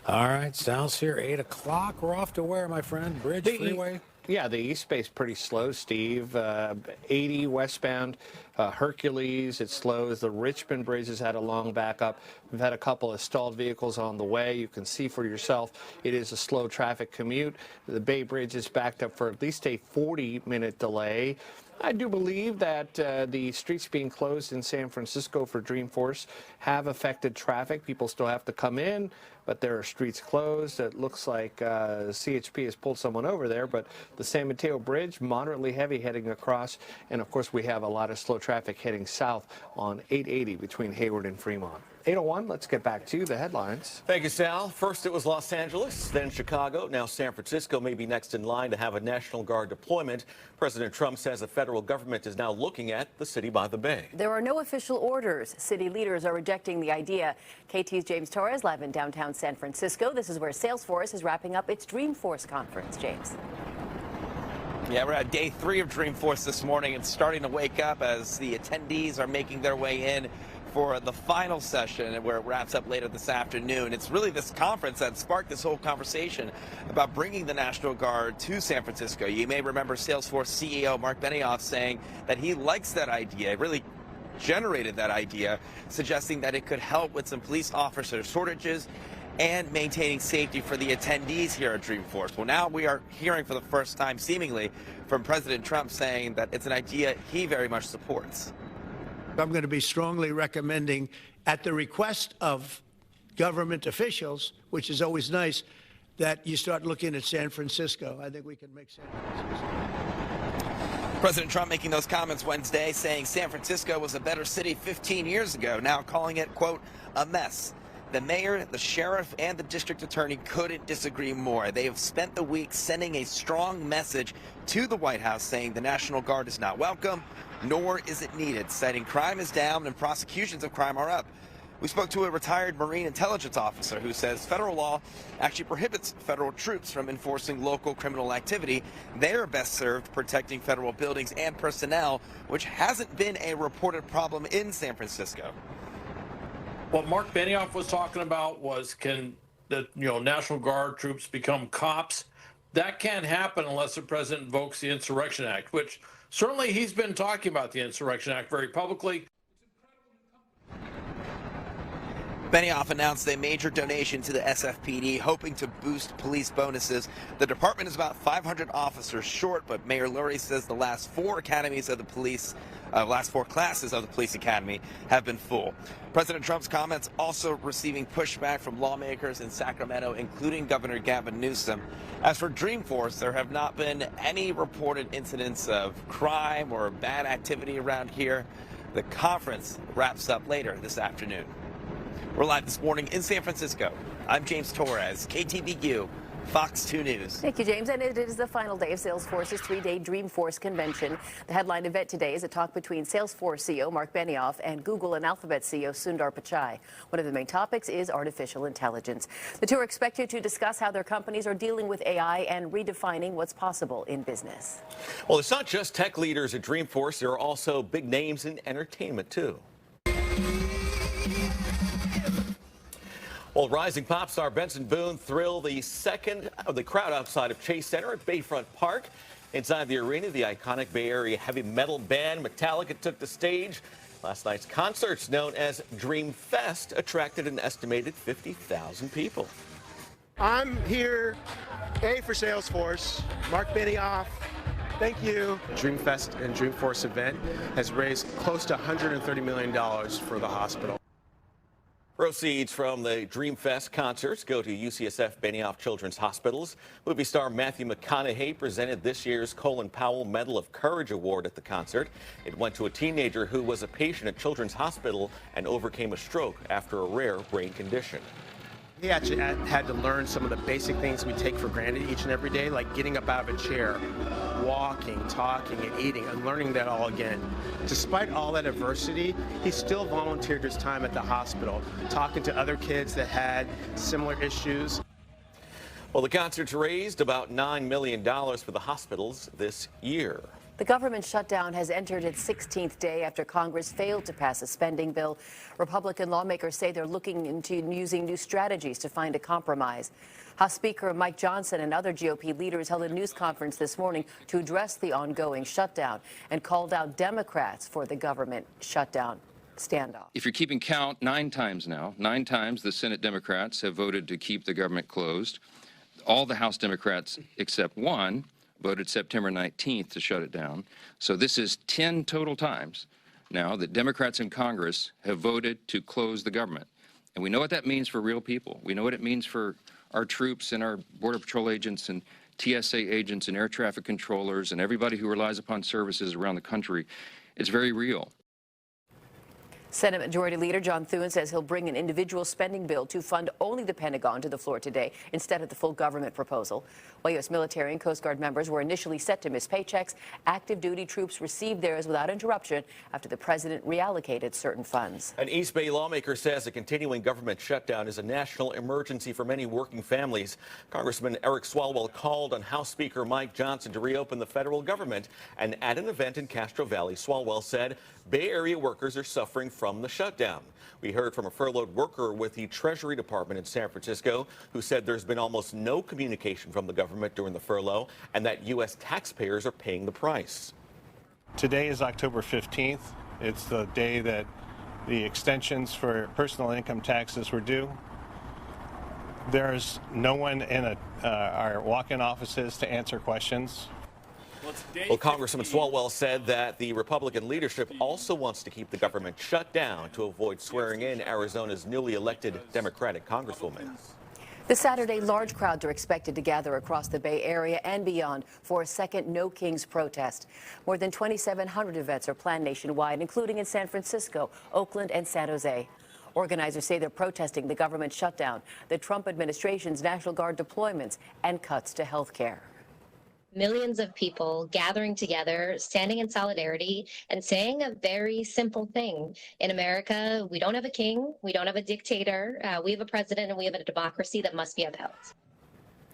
All right, Sal's here, 8 o'clock. We're off to where, my friend? Bridge, freeway? Yeah, the East Bay's pretty slow, Steve. 80 westbound, Hercules, it slows. The Richmond Bridge has had a long backup. We've had a couple of stalled vehicles on the way. You can see for yourself it is a slow traffic commute. The Bay Bridge is backed up for at least a 40-minute delay. I do believe that the streets being closed in San Francisco for Dreamforce have affected traffic. People still have to come in, but there are streets closed. It looks like CHP has pulled someone over there, but the San Mateo Bridge, moderately heavy heading across. And, of course, we have a lot of slow traffic heading south on 880 between Hayward and Fremont. 8:01, let's get back to the headlines. Thank you, Sal. First it was Los Angeles, then Chicago. Now San Francisco may be next in line to have a National Guard deployment. President Trump says the federal government is now looking at the city by the bay. There are no official orders. City leaders are rejecting the idea. KT's James Torres live in downtown San Francisco. This is where Salesforce is wrapping up its Dreamforce conference. James. Yeah, we're at day 3 of Dreamforce this morning. It's starting to wake up as the attendees are making their way in for the final session, where it wraps up later this afternoon. It's really this conference that sparked this whole conversation about bringing the National Guard to San Francisco. You may remember Salesforce CEO Mark Benioff saying that he likes that idea. It really generated that idea, suggesting that it could help with some police officer shortages and maintaining safety for the attendees here at Dreamforce. Well, now we are hearing for the first time, seemingly, from President Trump saying that it's an idea he very much supports. I'm going to be strongly recommending, at the request of government officials, which is always nice, that you start looking at San Francisco. I think we can make San Francisco. President Trump making those comments Wednesday, saying San Francisco was a better city 15 years ago, now calling it, quote, a mess. The mayor, the sheriff, and the district attorney couldn't disagree more. They have spent the week sending a strong message to the White House saying the National Guard is not welcome, nor is it needed, citing crime is down and prosecutions of crime are up. We spoke to a retired Marine intelligence officer who says federal law actually prohibits federal troops from enforcing local criminal activity. They are best served protecting federal buildings and personnel, which hasn't been a reported problem in San Francisco. What Mark Benioff was talking about was, can the National Guard troops become cops? That can't happen unless the president invokes the Insurrection Act, which certainly he's been talking about the Insurrection Act very publicly. Benioff announced a major donation to the SFPD, hoping to boost police bonuses. The department is about 500 officers short, but Mayor Lurie says the last 4 classes of the police academy have been full. President Trump's comments also receiving pushback from lawmakers in Sacramento, including Governor Gavin Newsom. As for Dreamforce, there have not been any reported incidents of crime or bad activity around here. The conference wraps up later this afternoon. We're live this morning in San Francisco. I'm James Torres, KTVU, Fox 2 News. Thank you, James. And it is the final day of Salesforce's 3-day Dreamforce convention. The headline event today is a talk between Salesforce CEO Mark Benioff and Google and Alphabet CEO Sundar Pichai. One of the main topics is artificial intelligence. The two are expected to discuss how their companies are dealing with AI and redefining what's possible in business. Well, it's not just tech leaders at Dreamforce. There are also big names in entertainment, too. Well, rising pop star Benson Boone thrilled the crowd outside of Chase Center at Bayfront Park. Inside the arena, the iconic Bay Area heavy metal band Metallica took the stage. Last night's concerts, known as Dream Fest, attracted an estimated 50,000 people. I'm here, A, for Salesforce, Mark Benioff, Thank you. Dreamfest and Dreamforce event has raised close to $130 million for the hospital. Proceeds from the Dreamfest concerts go to UCSF Benioff Children's Hospitals. Movie star Matthew McConaughey presented this year's Colin Powell Medal of Courage Award at the concert. It went to a teenager who was a patient at Children's Hospital and overcame a stroke after a rare brain condition. He actually had to learn some of the basic things we take for granted each and every day, like getting up out of a chair, walking, talking, and eating, and learning that all again. Despite all that adversity, he still volunteered his time at the hospital, talking to other kids that had similar issues. Well, the concerts raised about $9 million for the hospitals this year. The government shutdown has entered its 16th day after Congress failed to pass a spending bill. Republican lawmakers say they're looking into using new strategies to find a compromise. House Speaker Mike Johnson and other GOP leaders held a news conference this morning to address the ongoing shutdown and called out Democrats for the government shutdown standoff. If you're keeping count, 9 times now, 9 times the Senate Democrats have voted to keep the government closed. All the House Democrats except one voted September 19th to shut it down. So this is 10 total times now that Democrats in Congress have voted to close the government. And we know what that means for real people. We know what it means for our troops and our Border Patrol agents and TSA agents and air traffic controllers and everybody who relies upon services around the country. It's very real. Senate Majority Leader John Thune says he'll bring an individual spending bill to fund only the Pentagon to the floor today instead of the full government proposal. While U.S. military and Coast Guard members were initially set to miss paychecks, active duty troops received theirs without interruption after the president reallocated certain funds. An East Bay lawmaker says a continuing government shutdown is a national emergency for many working families. Congressman Eric Swalwell called on House Speaker Mike Johnson to reopen the federal government, and at an event in Castro Valley, Swalwell said Bay Area workers are suffering from the shutdown. We heard from a furloughed worker with the Treasury Department in San Francisco who said there's been almost no communication from the government during the furlough and that U.S. taxpayers are paying the price. Today is October 15th. It's the day that the extensions for personal income taxes were due. There's no one in our walk-in offices to answer questions. Well, Congressman Swalwell said that the Republican leadership also wants to keep the government shut down to avoid swearing in Arizona's newly elected Democratic Congresswoman. This Saturday, large crowds are expected to gather across the Bay Area and beyond for a second No Kings protest. More than 2,700 events are planned nationwide, including in San Francisco, Oakland, and San Jose. Organizers say they're protesting the government shutdown, the Trump administration's National Guard deployments, and cuts to health care. Millions of people gathering together, standing in solidarity, and saying a very simple thing. In America, we don't have a king, we don't have a dictator, we have a president, and we have a democracy that must be upheld.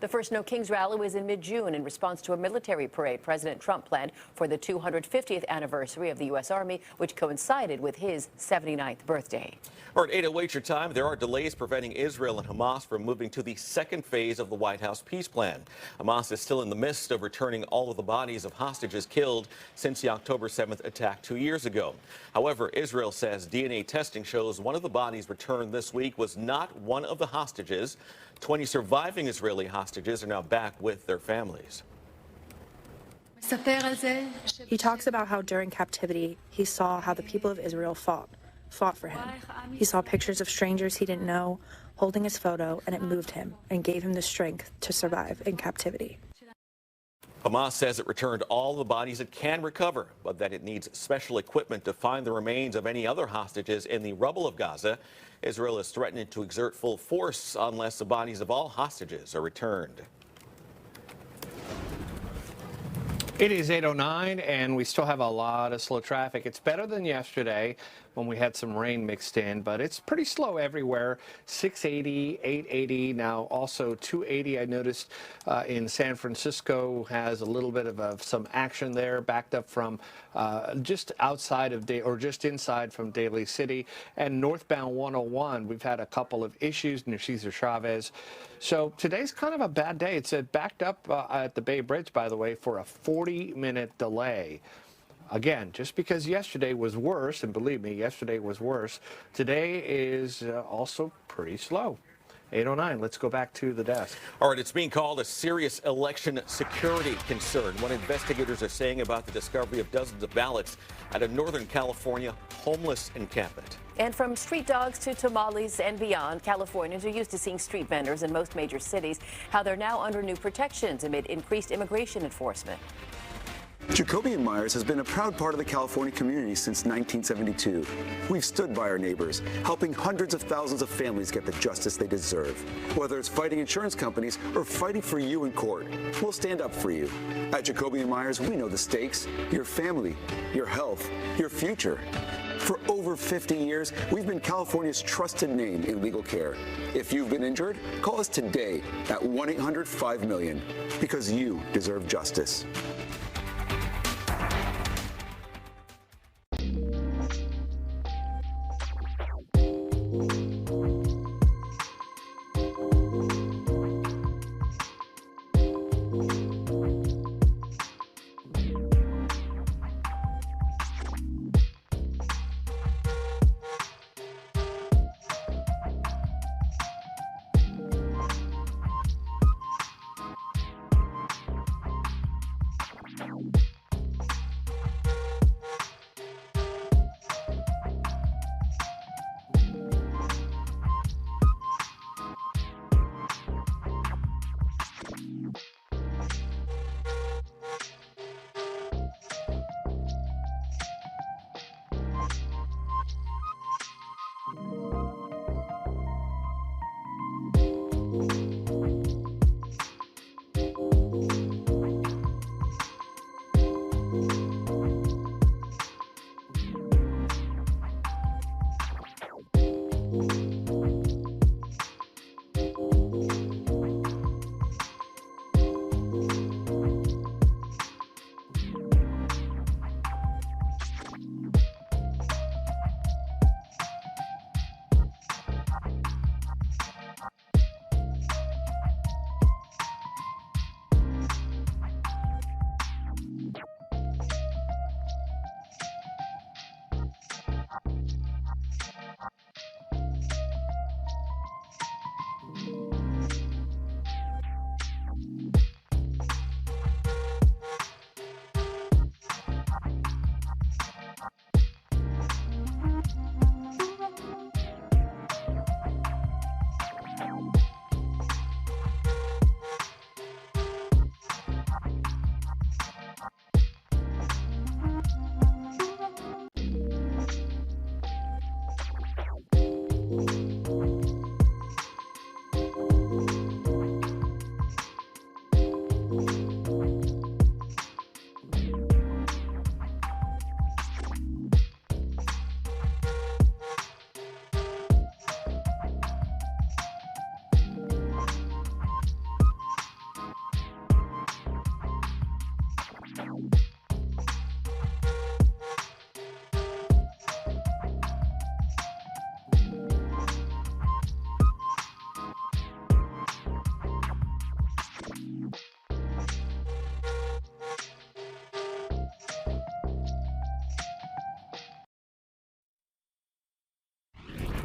The first No Kings rally was in mid-June in response to a military parade President Trump planned for the 250th anniversary of the U.S. Army, which coincided with his 79th birthday. All right, 8:08 your time. There are delays preventing Israel and Hamas from moving to the second phase of the White House peace plan. Hamas is still in the midst of returning all of the bodies of hostages killed since the October 7th attack 2 years ago. However, Israel says DNA testing shows one of the bodies returned this week was not one of the hostages. 20 surviving Israeli hostages are now back with their families. He talks about how during captivity, he saw how the people of Israel fought for him. He saw pictures of strangers he didn't know, holding his photo, and it moved him and gave him the strength to survive in captivity. Hamas says it returned all the bodies it can recover, but that it needs special equipment to find the remains of any other hostages in the rubble of Gaza. Israel is threatening to exert full force unless the bodies of all hostages are returned. It is 8:09, and we still have a lot of slow traffic. It's better than yesterday when we had some rain mixed in, but it's pretty slow everywhere. 680, 880, now also 280. I noticed in San Francisco has a little bit of some action there, backed up from just outside of or just inside from Daly City. And northbound 101, we've had a couple of issues near Cesar Chavez. So today's kind of a bad day. It's backed up at the Bay Bridge, by the way, for a 40-minute delay. Again, just because yesterday was worse, and believe me, yesterday was worse, today is also pretty slow. 8:09. Let's go back to the desk. All right, it's being called a serious election security concern. What investigators are saying about the discovery of dozens of ballots at a Northern California homeless encampment. And from street dogs to tamales and beyond, Californians are used to seeing street vendors in most major cities. How they're now under new protections amid increased immigration enforcement. Jacoby & Myers has been a proud part of the California community since 1972. We've stood by our neighbors, helping hundreds of thousands of families get the justice they deserve. Whether it's fighting insurance companies or fighting for you in court, we'll stand up for you. At Jacoby & Myers, we know the stakes, your family, your health, your future. For over 50 years, we've been California's trusted name in legal care. If you've been injured, call us today at 1-800-5-MILLION, because you deserve justice.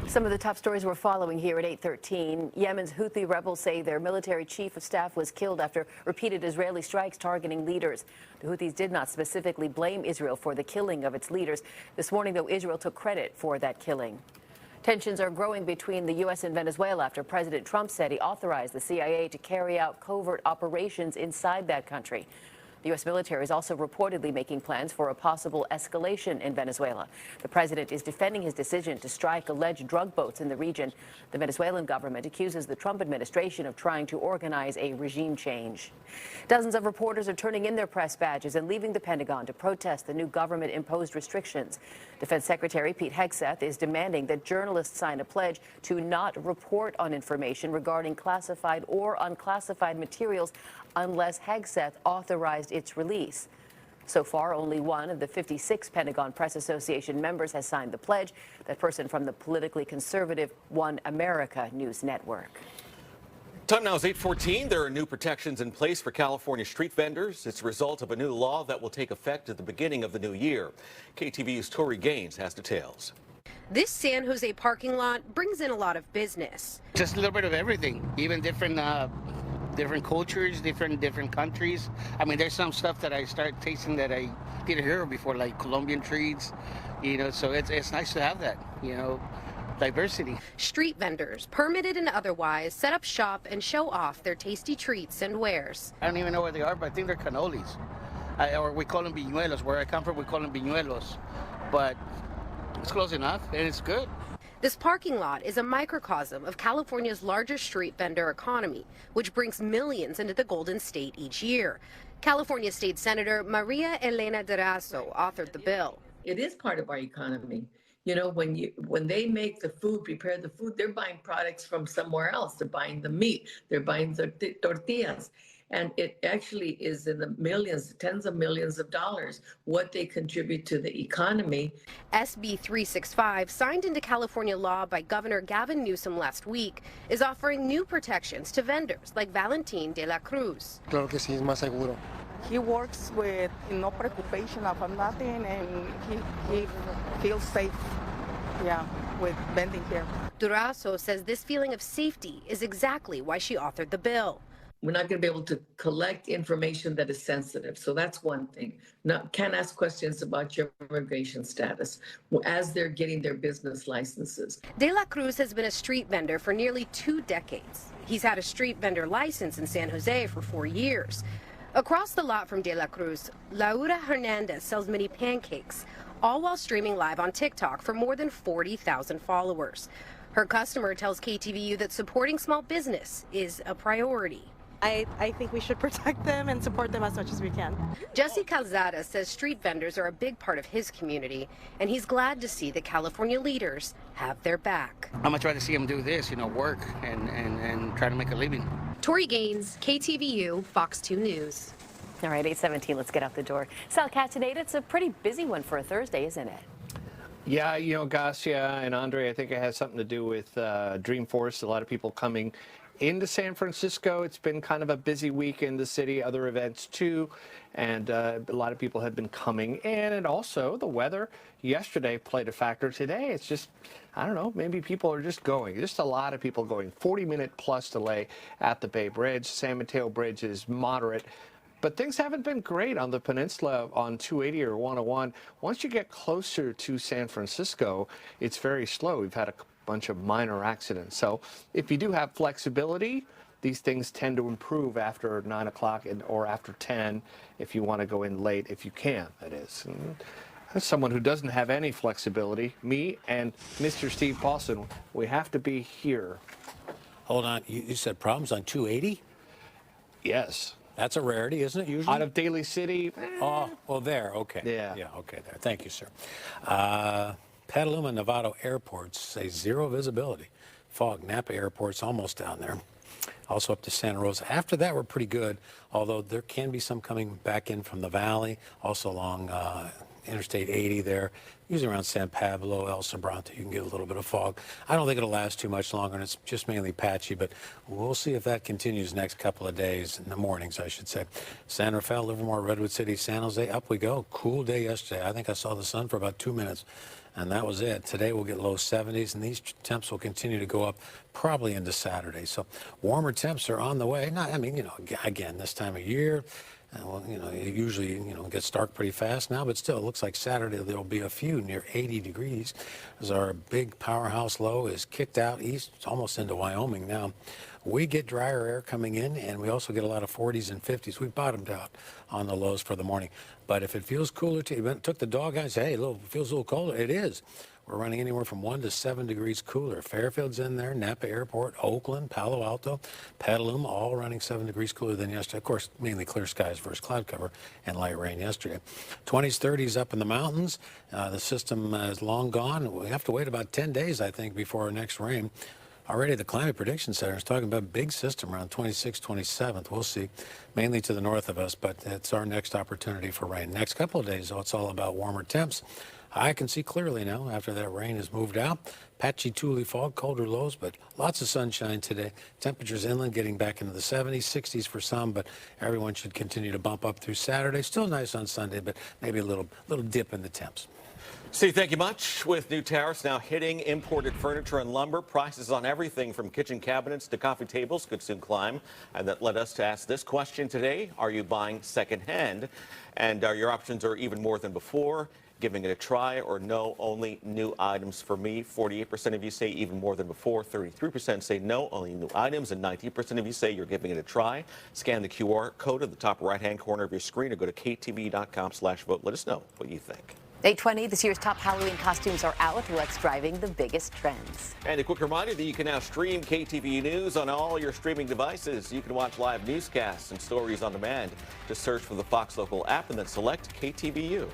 Some of the top stories we're following here at 8:13. Yemen's Houthi rebels say their military chief of staff was killed after repeated Israeli strikes targeting leaders. The Houthis did not specifically blame Israel for the killing of its leaders. This morning, though, Israel took credit for that killing. Tensions are growing between the U.S. and Venezuela after President Trump said he authorized the CIA to carry out covert operations inside that country. The U.S. military is also reportedly making plans for a possible escalation in Venezuela. The president is defending his decision to strike alleged drug boats in the region. The Venezuelan government accuses the Trump administration of trying to organize a regime change. Dozens of reporters are turning in their press badges and leaving the Pentagon to protest the new government-imposed restrictions. Defense Secretary Pete Hegseth is demanding that journalists sign a pledge to not report on information regarding classified or unclassified materials unless Hegseth authorized its release. So far, only one of the 56 Pentagon Press Association members has signed the pledge. That person from the politically conservative One America News Network. Time now is 8:14. There are new protections in place for California street vendors. It's a result of a new law that will take effect at the beginning of the new year. KTVU's Tori Gaines has details. This San Jose parking lot brings in a lot of business. Just a little bit of everything, even different cultures, different countries. I mean, there's some stuff that I start tasting that I didn't hear before, like Colombian treats, so it's nice to have that, diversity. Street vendors, permitted and otherwise, set up shop and show off their tasty treats and wares. I don't even know where they are, but I think they're cannolis. Or we call them viñuelos. Where I come from, we call them viñuelos. But it's close enough, and it's good. This parking lot is a microcosm of California's largest street vendor economy, which brings millions into the Golden State each year. California State Senator Maria Elena Durazo authored the bill. It is part of our economy. When they make the food, prepare the food, they're buying products from somewhere else. They're buying the meat, they're buying the tortillas. And it actually is in the millions, tens of millions of dollars, what they contribute to the economy. SB 365, signed into California law by Governor Gavin Newsom last week, is offering new protections to vendors like Valentin de la Cruz. Claro que sí, es más seguro. He works with no preoccupation of nothing, and he feels safe, with vending here. Durazo says this feeling of safety is exactly why she authored the bill. We're not going to be able to collect information that is sensitive. So that's one thing. Can't ask questions about your immigration status as they're getting their business licenses. De la Cruz has been a street vendor for nearly 2 decades. He's had a street vendor license in San Jose for 4 years. Across the lot from De la Cruz, Laura Hernandez sells mini pancakes, all while streaming live on TikTok for more than 40,000 followers. Her customer tells KTVU that supporting small business is a priority. I think we should protect them and support them as much as we can. Jesse Calzada says street vendors are a big part of his community, and he's glad to see that California leaders have their back. I'm gonna try to see them do this, work and try to make a living. Tori Gaines, KTVU, Fox 2 News. All right, 8:17, let's get out the door. Sal Cataneda, it's a pretty busy one for a Thursday, isn't it? Yeah, Garcia and Andre, I think it has something to do with Dreamforce. A lot of people coming into San Francisco. It's been kind of a busy week in the city, other events too, and a lot of people have been coming in, and also the weather yesterday played a factor. Today it's just, I don't know, maybe people are just going. Just a lot of people going. 40-minute plus delay at the Bay Bridge. San Mateo Bridge is moderate. But things haven't been great on the peninsula on 280 or 101. Once you get closer to San Francisco, it's very slow. We've had a bunch of minor accidents. So if you do have flexibility, these things tend to improve after 9 o'clock or after 10 if you want to go in late, if you can, that is. And as someone who doesn't have any flexibility, me and Mr. Steve Paulson, we have to be here. Hold on, you said problems on 280? Yes. That's a rarity, isn't it, usually? Out of Daly City. Oh, well, there, okay. Yeah, okay, there. Thank you, sir. Petaluma, Novato airports say zero visibility. Fog, Napa airport's almost down there. Also up to Santa Rosa. After that, we're pretty good, although there can be some coming back in from the valley, also along Interstate 80 there, usually around San Pablo, El Sobrante, you can get a little bit of fog. I don't think it'll last too much longer, and it's just mainly patchy, but we'll see if that continues next couple of days, in the mornings, I should say. San Rafael, Livermore, Redwood City, San Jose, up we go. Cool day yesterday. I think I saw the sun for about 2 minutes, and that was it. Today we'll get low 70s, and these temps will continue to go up probably into Saturday. So warmer temps are on the way. Again, this time of year, well, it usually, gets dark pretty fast now, but still, it looks like Saturday there'll be a few near 80 degrees as our big powerhouse low is kicked out east. It's almost into Wyoming now. We get drier air coming in, and we also get a lot of 40s and 50s. We bottomed out on the lows for the morning. But if it feels cooler to you, took the dog out and said, hey, it feels a little colder. It is. We're running anywhere from 1 to 7 degrees cooler. Fairfield's in there, Napa Airport, Oakland, Palo Alto, Petaluma, all running 7 degrees cooler than yesterday. Of course, mainly clear skies versus cloud cover and light rain yesterday. 20s, 30s up in the mountains. The system is long gone. We have to wait about 10 days, I think, before our next rain. Already the Climate Prediction Center is talking about a big system around 26th, 27th. We'll see, mainly to the north of us, but it's our next opportunity for rain. Next couple of days, though, it's all about warmer temps. I can see clearly now after that rain has moved out. Patchy Thule fog, colder lows, but lots of sunshine today. Temperatures inland getting back into the 70s, 60s for some, but everyone should continue to bump up through Saturday. Still nice on Sunday, but maybe a little dip in the temps. Steve, thank you much. With new tariffs now hitting imported furniture and lumber, prices on everything from kitchen cabinets to coffee tables could soon climb. And that led us to ask this question today. Are you buying secondhand? And your options are even more than before. Giving it a try or no, only new items for me. 48% of you say even more than before. 33% say no, only new items. And 19% of you say you're giving it a try. Scan the QR code at the top right-hand corner of your screen or go to ktvu.com/vote. Let us know what you think. 8:20, this year's top Halloween costumes are out. What's driving the biggest trends? And a quick reminder that you can now stream KTVU News on all your streaming devices. You can watch live newscasts and stories on demand. Just search for the Fox Local app and then select KTVU.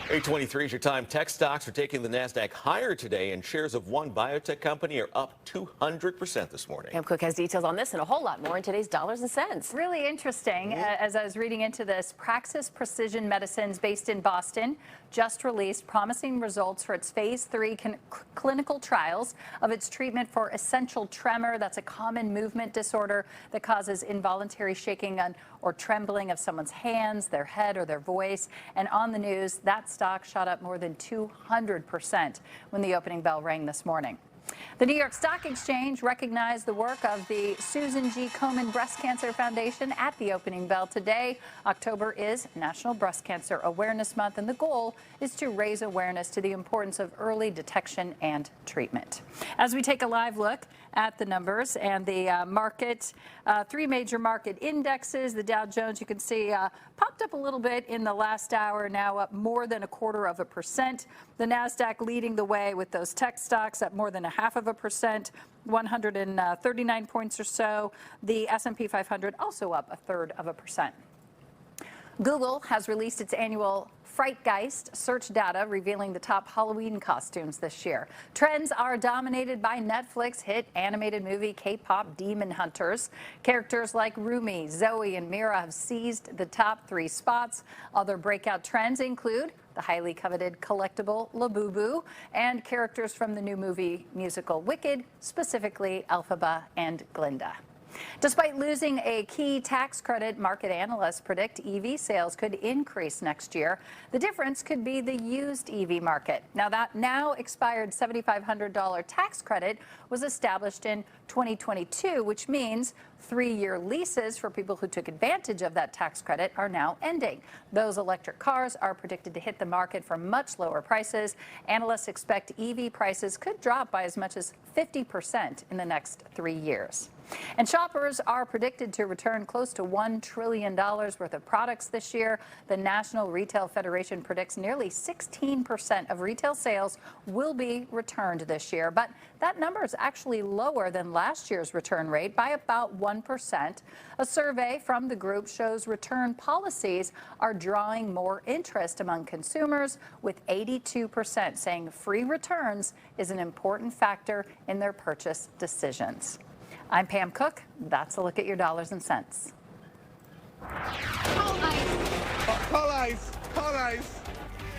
$8.23 is your time. Tech stocks are taking the NASDAQ higher today, and shares of one biotech company are up 200% this morning. Pam Cook has details on this and a whole lot more in today's Dollars and Cents. Really interesting. As I was reading into this, Praxis Precision Medicines, based in Boston, just released promising results for its phase 3 clinical trials of its treatment for essential tremor. That's a common movement disorder that causes involuntary shaking or trembling of someone's hands, their head, or their voice. And on the news, that stock shot up more than 200% when the opening bell rang this morning. The New York Stock Exchange recognized the work of the Susan G. Komen Breast Cancer Foundation at the opening bell today. October is National Breast Cancer Awareness Month, and the goal is to raise awareness to the importance of early detection and treatment. As we take a live look at the numbers and the market, three major market indexes. The Dow Jones, you can see, popped up a little bit in the last hour, now up more than 0.25%. The NASDAQ leading the way with those tech stocks up more than 0.5%, 139 points or so. The S&P 500 also up 1/3%. Google has released its annual Frightgeist search data revealing the top Halloween costumes this year. Trends are dominated by Netflix hit animated movie K-pop Demon Hunters. Characters like Rumi, Zoe, and Mira have seized the top 3 spots. Other breakout trends include the highly coveted collectible Labubu and characters from the new movie musical Wicked, specifically Elphaba and Glinda. Despite losing a key tax credit, market analysts predict EV sales could increase next year. The difference could be the used EV market. Now, that now expired $7,500 tax credit was established in 2022, which means 3-year leases for people who took advantage of that tax credit are now ending. Those electric cars are predicted to hit the market for much lower prices. Analysts expect EV prices could drop by as much as 50% in the next 3 years. And shoppers are predicted to return close to $1 trillion worth of products this year. The National Retail Federation predicts nearly 16% of retail sales will be returned this year. But that number is actually lower than last year's return rate by about 1%. A survey from the group shows return policies are drawing more interest among consumers, with 82% saying free returns is an important factor in their purchase decisions. I'm Pam Cook. That's a look at your dollars and cents. Call ice. Call ice.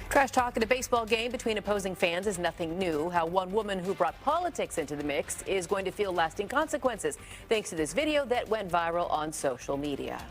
Trash talk at a baseball game between opposing fans is nothing new. How one woman who brought politics into the mix is going to feel lasting consequences, thanks to this video that went viral on social media.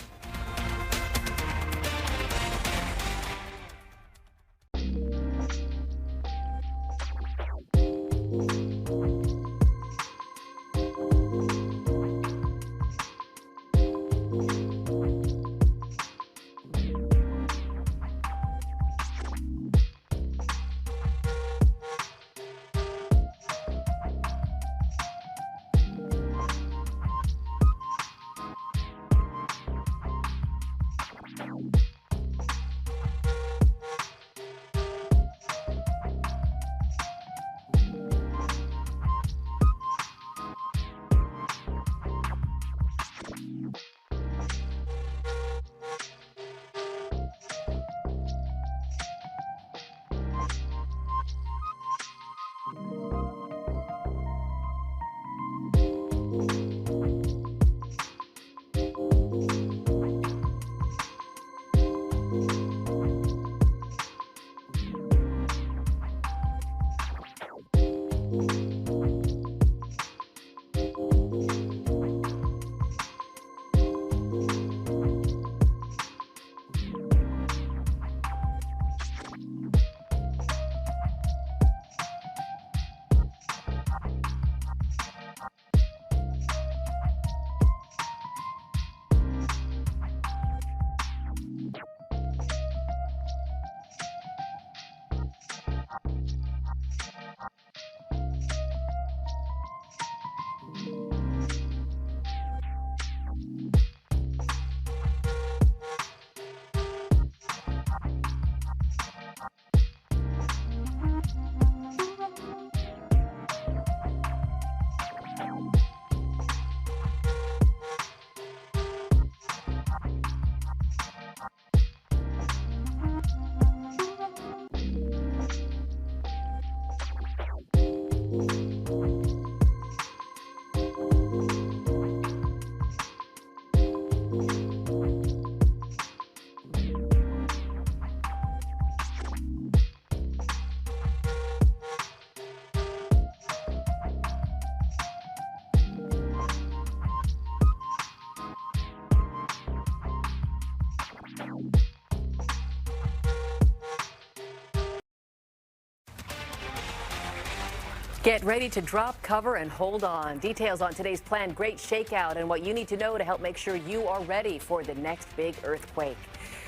Get ready to drop, cover, and hold on. Details on today's planned Great Shakeout and what you need to know to help make sure you are ready for the next big earthquake.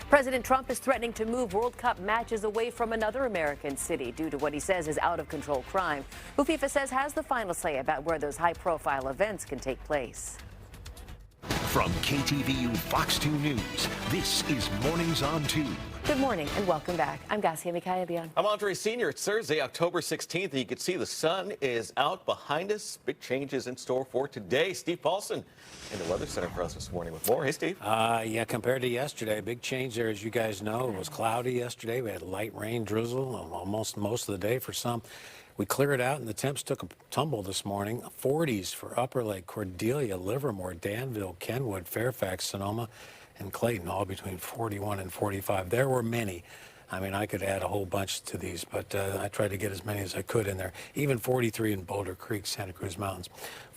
President Trump is threatening to move World Cup matches away from another American city due to what he says is out-of-control crime, who FIFA says has the final say about where those high-profile events can take place. From KTVU Fox 2 News, this is Mornings on 2. Good morning and welcome back. I'm Gassia Mikhailian. I'm Andre Sr. It's Thursday, October 16th, and you can see the sun is out behind us. Big changes in store for today. Steve Paulson in the Weather Center for us this morning with more. Hey, Steve. Yeah, compared to yesterday, big change there, as you guys know. It was cloudy yesterday. We had light rain, drizzle, almost most of the day for some. We cleared out, and the temps took a tumble this morning. 40s for Upper Lake, Cordelia, Livermore, Danville, Kenwood, Fairfax, Sonoma, and Clayton, all between 41 and 45. There were many. I mean, I could add a whole bunch to these, but I tried to get as many as I could in there. Even 43 in Boulder Creek, Santa Cruz Mountains.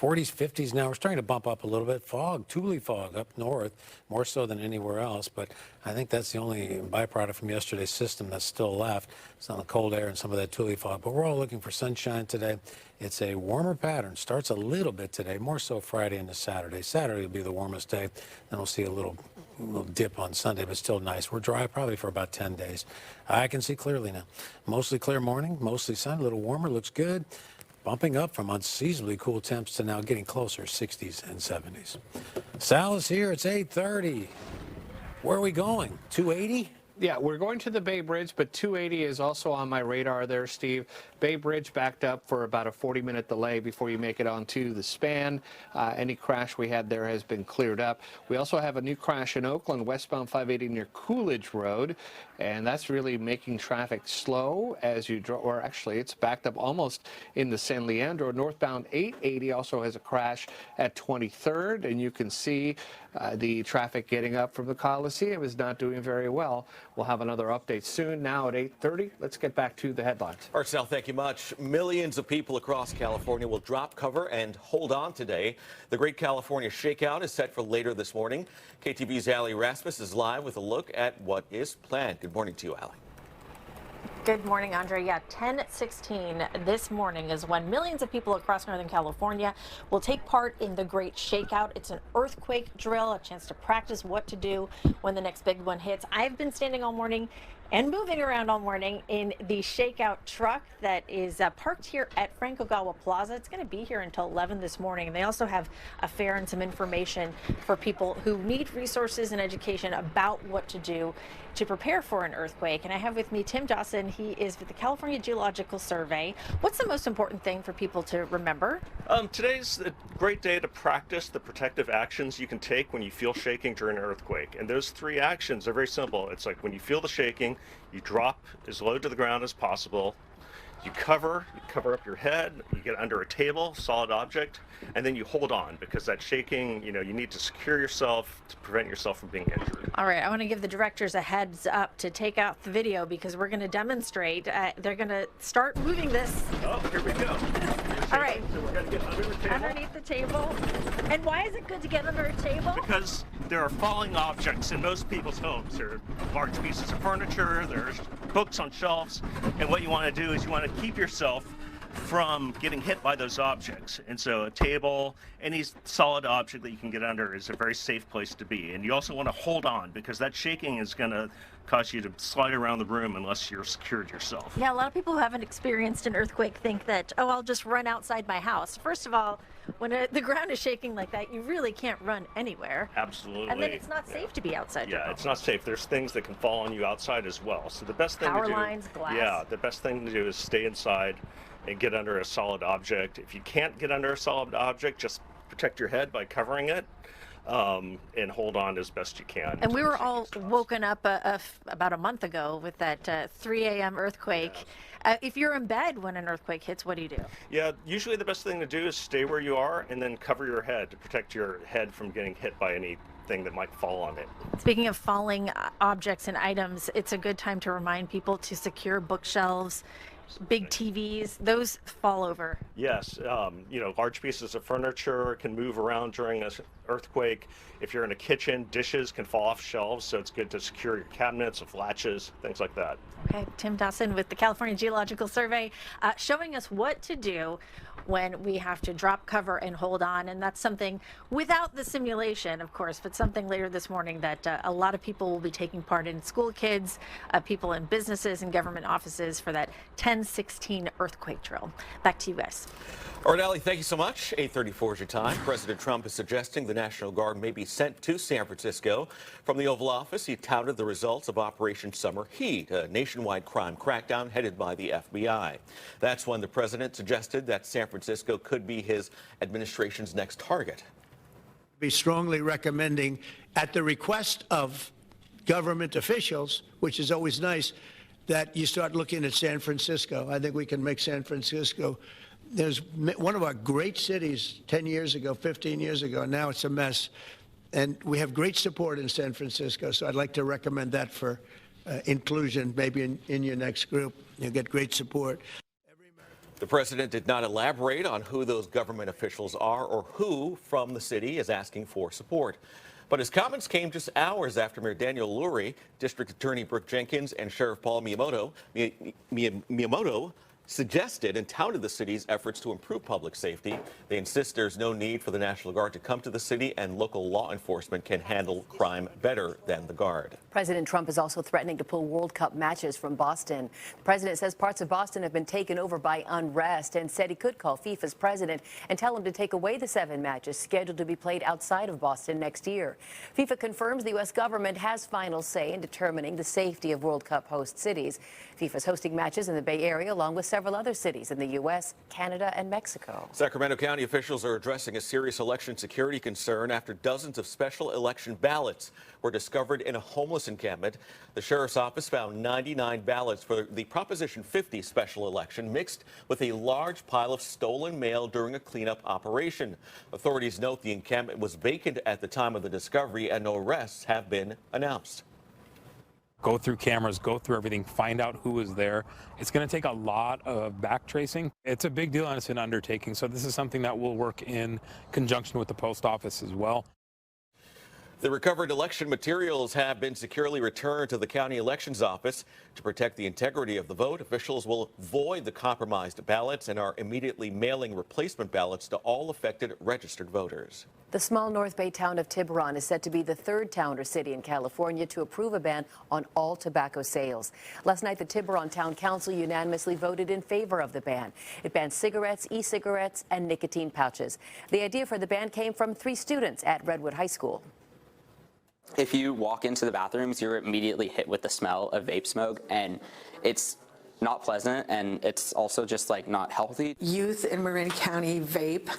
40s, 50s now. We're starting to bump up a little bit. Fog, Thule fog up north, more so than anywhere else, but I think that's the only byproduct from yesterday's system that's still left. It's on the cold air and some of that Thule fog, but we're all looking for sunshine today. It's a warmer pattern. Starts a little bit today, more so Friday into Saturday. Saturday will be the warmest day. Then we'll see a little dip on Sunday, but still nice. We're dry probably for about 10 days. I can see clearly now. Mostly clear morning, mostly sun, a little warmer, looks good. Bumping up from unseasonably cool temps to now getting closer, 60s and 70s. Sal is here. It's 8:30. Where are we going? 280? Yeah, we're going to the Bay Bridge, but 280 is also on my radar there, Steve. Bay Bridge backed up for about a 40-minute delay before you make it onto the span. Any crash we had there has been cleared up. We also have a new crash in Oakland, westbound 580 near Coolidge Road, and that's really making traffic slow as you draw, or actually it's backed up almost in the San Leandro. Northbound 880 also has a crash at 23rd, and you can see the traffic getting up from the Coliseum is not doing very well. We'll have another update soon. Now at 8:30, let's get back to the headlines. All right, Sal, thank you much. Millions of people across California will drop cover and hold on today. The Great California Shakeout is set for later this morning. KTVU's Allie Rasmus is live with a look at what is planned. Good morning to you, Allie. Good morning, Andre. Yeah, 10:16 this morning is when millions of people across Northern California will take part in the Great Shakeout. It's an earthquake drill, a chance to practice what to do when the next big one hits. I've been standing all morning and moving around all morning in the Shakeout truck that is parked here at Franco-Gawa Plaza. It's going to be here until 11 this morning. And they also have a fair and some information for people who need resources and education about what to do to prepare for an earthquake. And I have with me Tim Dawson. He is with the California Geological Survey. What's the most important thing for people to remember? Today's a great day to practice the protective actions you can take when you feel shaking during an earthquake. And those three actions are very simple. It's like when you feel the shaking, you drop as low to the ground as possible. You cover up your head, you get under a table, solid object, and then you hold on, because that shaking, you need to secure yourself to prevent yourself from being injured. All right, I want to give the directors a heads up to take out the video because we're going to demonstrate. They're going to start moving this. Oh, here we go. All right. So we're going to get under the table. Underneath the table. And why is it good to get under a table? Because there are falling objects in most people's homes. There are large pieces of furniture, there's books on shelves, and what you want to do is you want to keep yourself from getting hit by those objects. And so a table, any solid object that you can get under is a very safe place to be. And you also want to hold on, because that shaking is going to cause you to slide around the room unless you're secured yourself. Yeah, a lot of people who haven't experienced an earthquake think that, oh, I'll just run outside my house. First of all, when the ground is shaking like that, you really can't run anywhere. Absolutely. And then it's not safe to be outside. Yeah, it's not safe. There's things that can fall on you outside as well. So the best thing Power to do, lines, glass. Yeah, the best thing to do is stay inside and get under a solid object. If you can't get under a solid object, just protect your head by covering it. And hold on as best you can. And we were all woken up about a month ago with that 3 a.m. earthquake. If you're in bed when an earthquake hits, what do you do? Yeah, usually the best thing to do is stay where you are and then cover your head to protect your head from getting hit by anything that might fall on it. Speaking of falling objects and items, it's a good time to remind people to secure bookshelves, big TVs, those fall over. Yes, large pieces of furniture can move around during an earthquake. If you're in a kitchen, dishes can fall off shelves, so it's good to secure your cabinets with latches, things like that. Okay, Tim Dawson with the California Geological Survey showing us what to do when we have to drop cover and hold on. And that's something without the simulation, of course, but something later this morning that a lot of people will be taking part in. School kids, people in businesses and government offices for that 10 10:16 earthquake drill. Back to you guys. All right, Allie, thank you so much. 8:34 is your time. President Trump is suggesting the National Guard may be sent to San Francisco. From the Oval Office, he touted the results of Operation Summer Heat, a nationwide crime crackdown headed by the FBI. That's when the president suggested that San Francisco could be his administration's next target. Be strongly recommending, at the request of government officials, which is always nice, that you start looking at San Francisco. I think we can make San Francisco. There's one of our great cities 10 years ago, 15 years ago, and now it's a mess. And we have great support in San Francisco, so I'd like to recommend that for inclusion, maybe in your next group. You'll get great support. The president did not elaborate on who those government officials are or who from the city is asking for support. But his comments came just hours after Mayor Daniel Lurie, District Attorney Brooke Jenkins, and Sheriff Paul Miyamoto suggested and touted the city's efforts to improve public safety. They insist there's no need for the National Guard to come to the city and local law enforcement can handle crime better than the Guard. President Trump is also threatening to pull World Cup matches from Boston. The president says parts of Boston have been taken over by unrest and said he could call FIFA's president and tell him to take away the 7 matches scheduled to be played outside of Boston next year. FIFA confirms the U.S. government has final say in determining the safety of World Cup host cities. FIFA's hosting matches in the Bay Area along with several other cities in the U.S., Canada, and Mexico. Sacramento County officials are addressing a serious election security concern after dozens of special election ballots were discovered in a homeless encampment. The sheriff's office found 99 ballots for the Proposition 50 special election mixed with a large pile of stolen mail during a cleanup operation. Authorities note the encampment was vacant at the time of the discovery and no arrests have been announced. Go through cameras, go through everything, find out who was there. It's going to take a lot of back tracing. It's a big deal and it's an undertaking. So this is something that will work in conjunction with the post office as well. The recovered election materials have been securely returned to the county elections office. To protect the integrity of the vote, officials will void the compromised ballots and are immediately mailing replacement ballots to all affected registered voters. The small North Bay town of Tiburon is said to be the 3rd town or city in California to approve a ban on all tobacco sales. Last night, the Tiburon Town Council unanimously voted in favor of the ban. It bans cigarettes, e-cigarettes, and nicotine pouches. The idea for the ban came from 3 students at Redwood High School. If you walk into the bathrooms, you're immediately hit with the smell of vape smoke, and it's not pleasant, and it's also just like not healthy. Youth in Marin County vape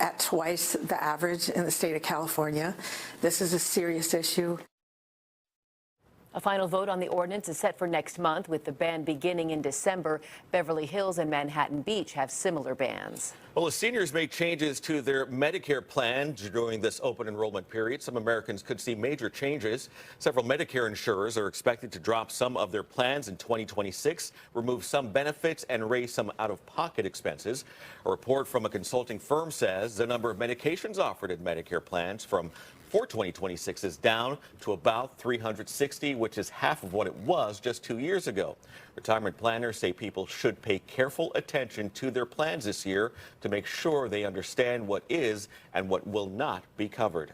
at twice the average in the state of California. This is a serious issue. A final vote on the ordinance is set for next month, with the ban beginning in December. Beverly Hills and Manhattan Beach have similar bans. Well, as seniors make changes to their Medicare plan during this open enrollment period, some Americans could see major changes. Several Medicare insurers are expected to drop some of their plans in 2026, remove some benefits, and raise some out-of-pocket expenses. A report from a consulting firm says the number of medications offered in Medicare plans for 2026 is down to about 360, which is half of what it was just 2 years ago. Retirement planners say people should pay careful attention to their plans this year to make sure they understand what is and what will not be covered.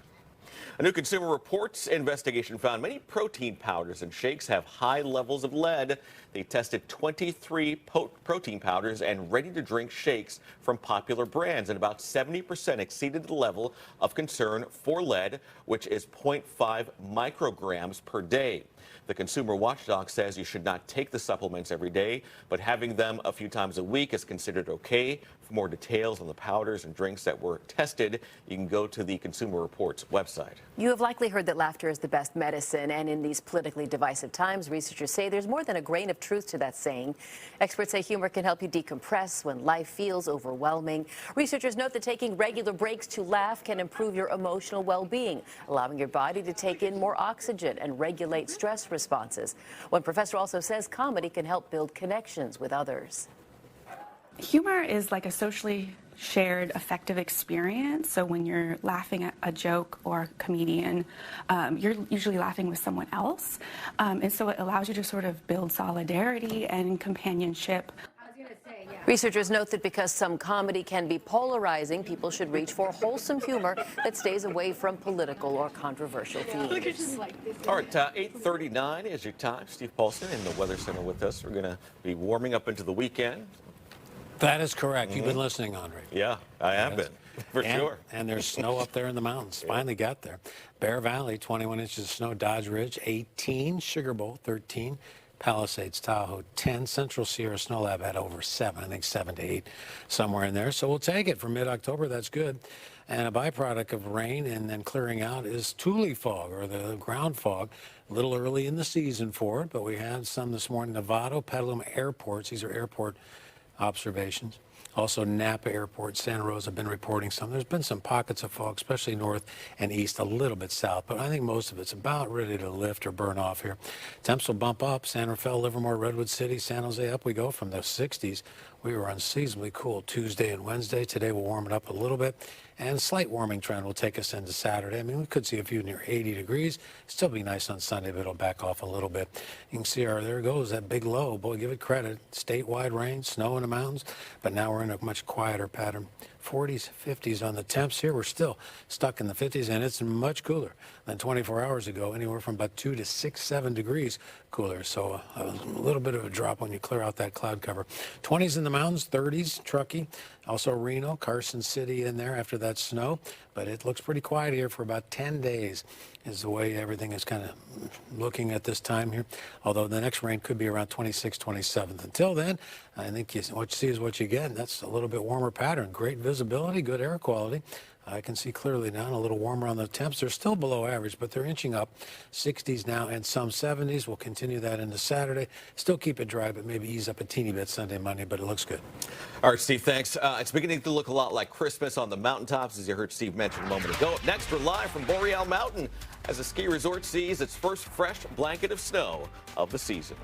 A new Consumer Reports investigation found many protein powders and shakes have high levels of lead. They tested 23 protein powders and ready-to-drink shakes from popular brands, and about 70% exceeded the level of concern for lead, which is 0.5 micrograms per day. The Consumer Watchdog says you should not take the supplements every day, but having them a few times a week is considered okay. For more details on the powders and drinks that were tested, you can go to the Consumer Reports website. You have likely heard that laughter is the best medicine, and in these politically divisive times, researchers say there's more than a grain of truth to that saying. Experts say humor can help you decompress when life feels overwhelming. Researchers note that taking regular breaks to laugh can improve your emotional well-being, allowing your body to take in more oxygen and regulate stress responses. One professor also says comedy can help build connections with others. Humor is like a socially shared affective experience. So when you're laughing at a joke or a comedian, you're usually laughing with someone else. And so it allows you to sort of build solidarity and companionship. Researchers note that because some comedy can be polarizing, people should reach for wholesome humor that stays away from political or controversial themes. All right, 8:39 is your time. Steve Paulson in the Weather Center with us. We're going to be warming up into the weekend. That is correct. You've been listening, Andre. Yeah, I have been, for sure. And there's snow up there in the mountains. Finally got there. Bear Valley, 21 inches of snow. Dodge Ridge, 18. Sugar Bowl, 13. Palisades, Tahoe, 10. Central Sierra Snow Lab had over 7, I think 7 to 8, somewhere in there. So we'll take it for mid-October. That's good. And a byproduct of rain and then clearing out is tule fog, or the ground fog. A little early in the season for it, but we had some this morning. Novato, Petaluma airports. These are airport observations. Also, Napa Airport, Santa Rosa have been reporting some. There's been some pockets of fog, especially north and east, a little bit south, but I think most of it's about ready to lift or burn off here. Temps will bump up. San Rafael, Livermore, Redwood City, San Jose, up we go from the 60s. We were unseasonably cool Tuesday and Wednesday. Today we'll warm it up a little bit, and a slight warming trend will take us into Saturday. I mean, we could see a few near 80 degrees. Still be nice on Sunday, but it'll back off a little bit. You can see there goes that big low. Boy, give it credit. Statewide rain, snow in the mountains, but now we're in a much quieter pattern. 40s, 50s on the temps here. We're still stuck in the 50s, and it's much cooler than 24 hours ago, anywhere from about 2 to 6, 7 degrees cooler. So a little bit of a drop when you clear out that cloud cover. 20s in the mountains, 30s, Truckee, also Reno, Carson City in there after that snow. But it looks pretty quiet here for about 10 days is the way everything is kind of looking at this time here. Although the next rain could be around 26th, 27th. Until then, I think what you see is what you get. And that's a little bit warmer pattern. Great visibility, good air quality. I can see clearly now, and a little warmer on the temps. They're still below average, but they're inching up. 60s now and some 70s. We'll continue that into Saturday. Still keep it dry, but maybe ease up a teeny bit Sunday, Monday, but it looks good. All right, Steve, thanks. It's beginning to look a lot like Christmas on the mountaintops, as you heard Steve mention a moment ago. Up next, we're live from Boreal Mountain as the ski resort sees its first fresh blanket of snow of the season.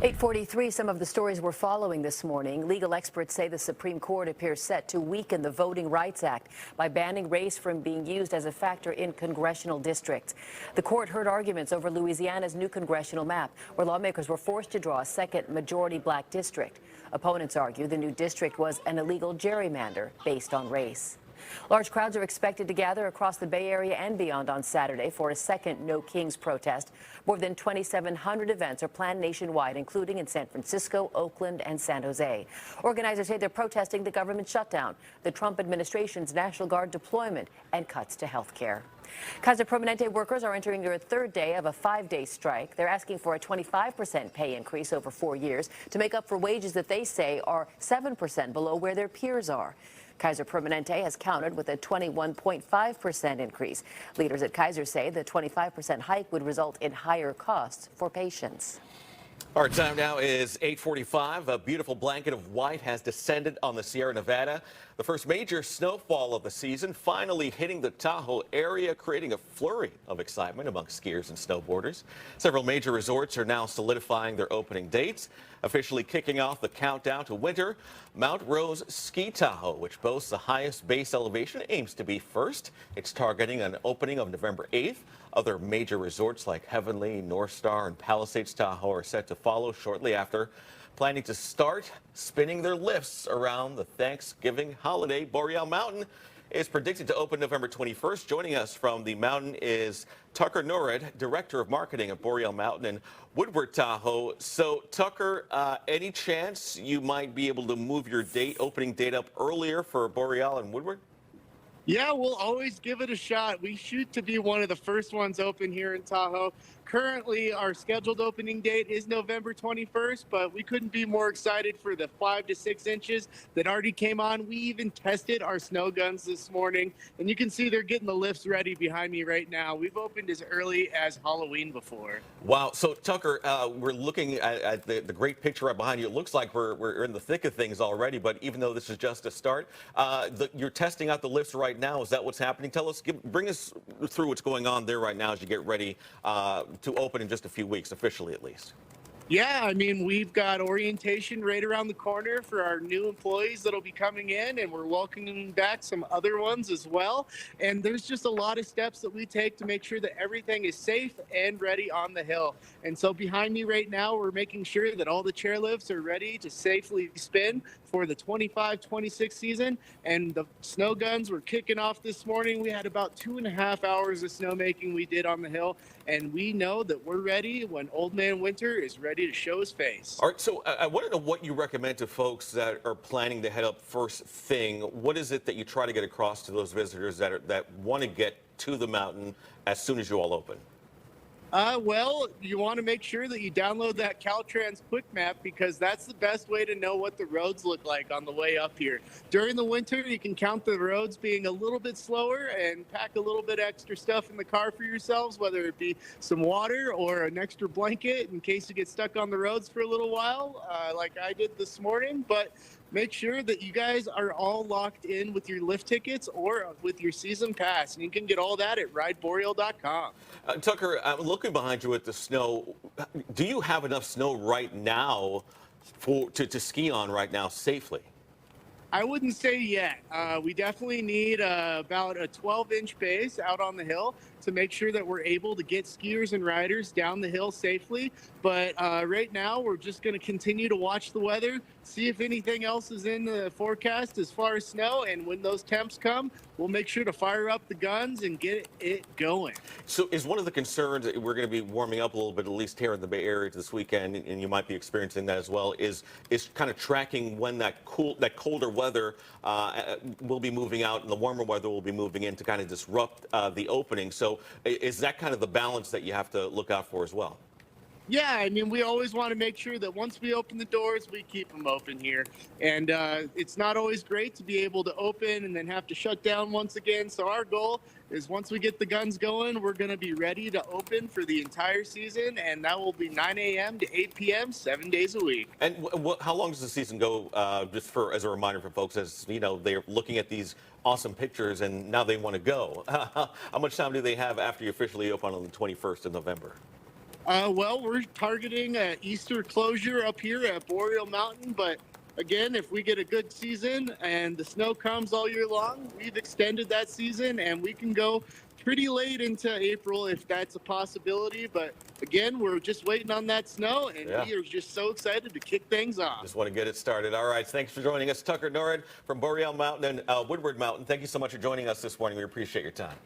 8:43, some of the stories we're following this morning. Legal experts say the Supreme Court appears set to weaken the Voting Rights Act by banning race from being used as a factor in congressional districts. The court heard arguments over Louisiana's new congressional map, where lawmakers were forced to draw a second majority black district. Opponents argue the new district was an illegal gerrymander based on race. Large crowds are expected to gather across the Bay Area and beyond on Saturday for a second No Kings protest. More than 2,700 events are planned nationwide, including in San Francisco, Oakland, and San Jose. Organizers say they're protesting the government shutdown, the Trump administration's National Guard deployment, and cuts to health care. Kaiser Permanente workers are entering their third day of a 5-day strike. They're asking for a 25% pay increase over 4 years to make up for wages that they say are 7% below where their peers are. Kaiser Permanente has countered with a 21.5% increase. Leaders at Kaiser say the 25% hike would result in higher costs for patients. Our time now is 8:45. A beautiful blanket of white has descended on the Sierra Nevada. The first major snowfall of the season finally hitting the Tahoe area, creating a flurry of excitement among skiers and snowboarders. Several major resorts are now solidifying their opening dates, officially kicking off the countdown to winter. Mount Rose Ski Tahoe, which boasts the highest base elevation, aims to be first. It's targeting an opening of November 8th. Other major resorts like Heavenly, North Star, and Palisades Tahoe are set to follow shortly after, planning to start spinning their lifts around the Thanksgiving holiday. Boreal Mountain is predicted to open November 21st. Joining us from the mountain is Tucker Norred, Director of Marketing at Boreal Mountain in Woodward, Tahoe. So, Tucker, any chance you might be able to move your opening date up earlier for Boreal and Woodward? Yeah, we'll always give it a shot. We shoot to be one of the first ones open here in Tahoe. Currently, our scheduled opening date is November 21st, but we couldn't be more excited for the 5 to 6 inches that already came on. We even tested our snow guns this morning, and you can see they're getting the lifts ready behind me right now. We've opened as early as Halloween before. Wow. So, Tucker, we're looking at the great picture right behind you. It looks like we're in the thick of things already, but even though this is just a start, you're testing out the lifts right now. Is that what's happening? Bring us through what's going on there right now as you get ready to open in just a few weeks, officially at least. Yeah, I mean, we've got orientation right around the corner for our new employees that'll be coming in, and we're welcoming back some other ones as well. And there's just a lot of steps that we take to make sure that everything is safe and ready on the hill. And so behind me right now, we're making sure that all the chairlifts are ready to safely spin for the 25-26 season. And the snow guns were kicking off this morning. We had about 2.5 hours of snowmaking we did on the hill, and we know that we're ready when Old Man Winter is ready to show his face. All right, so I want to know what you recommend to folks that are planning to head up first thing. What is it that you try to get across to those visitors that want to get to the mountain as soon as you all open? Well, you want to make sure that you download that Caltrans Quick Map, because that's the best way to know what the roads look like on the way up here. During the winter, you can count the roads being a little bit slower and pack a little bit extra stuff in the car for yourselves, whether it be some water or an extra blanket in case you get stuck on the roads for a little while, like I did this morning. But make sure that you guys are all locked in with your lift tickets or with your season pass. And you can get all that at rideboreal.com. Tucker, I'm looking behind you at the snow. Do you have enough snow right now to ski on right now safely? I wouldn't say yet. We definitely need about a 12-inch base out on the hill to make sure that we're able to get skiers and riders down the hill safely. But right now, we're just going to continue to watch the weather, see if anything else is in the forecast as far as snow. And when those temps come, we'll make sure to fire up the guns and get it going. So is one of the concerns that we're going to be warming up a little bit, at least here in the Bay Area this weekend, and you might be experiencing that as well, is kind of tracking when that colder weather will be moving out and the warmer weather will be moving in to kind of disrupt the opening. So is that kind of the balance that you have to look out for as well? Yeah, I mean, we always want to make sure that once we open the doors, we keep them open here. And it's not always great to be able to open and then have to shut down once again. So our goal is once we get the guns going, we're going to be ready to open for the entire season. And that will be 9 a.m. to 8 p.m., 7 days a week. And how long does the season go, just as a reminder for folks, as you know, they're looking at these awesome pictures and now they want to go. How much time do they have after you officially open on the 21st of November? Well, we're targeting Easter closure up here at Boreal Mountain, but again, if we get a good season and the snow comes all year long, we've extended that season and we can go pretty late into April if that's a possibility. But again, we're just waiting on that snow, and we are just so excited to kick things off. Just want to get it started. All right, thanks for joining us. Tucker Norrid from Boreal Mountain and Woodward Mountain, thank you so much for joining us this morning. We appreciate your time.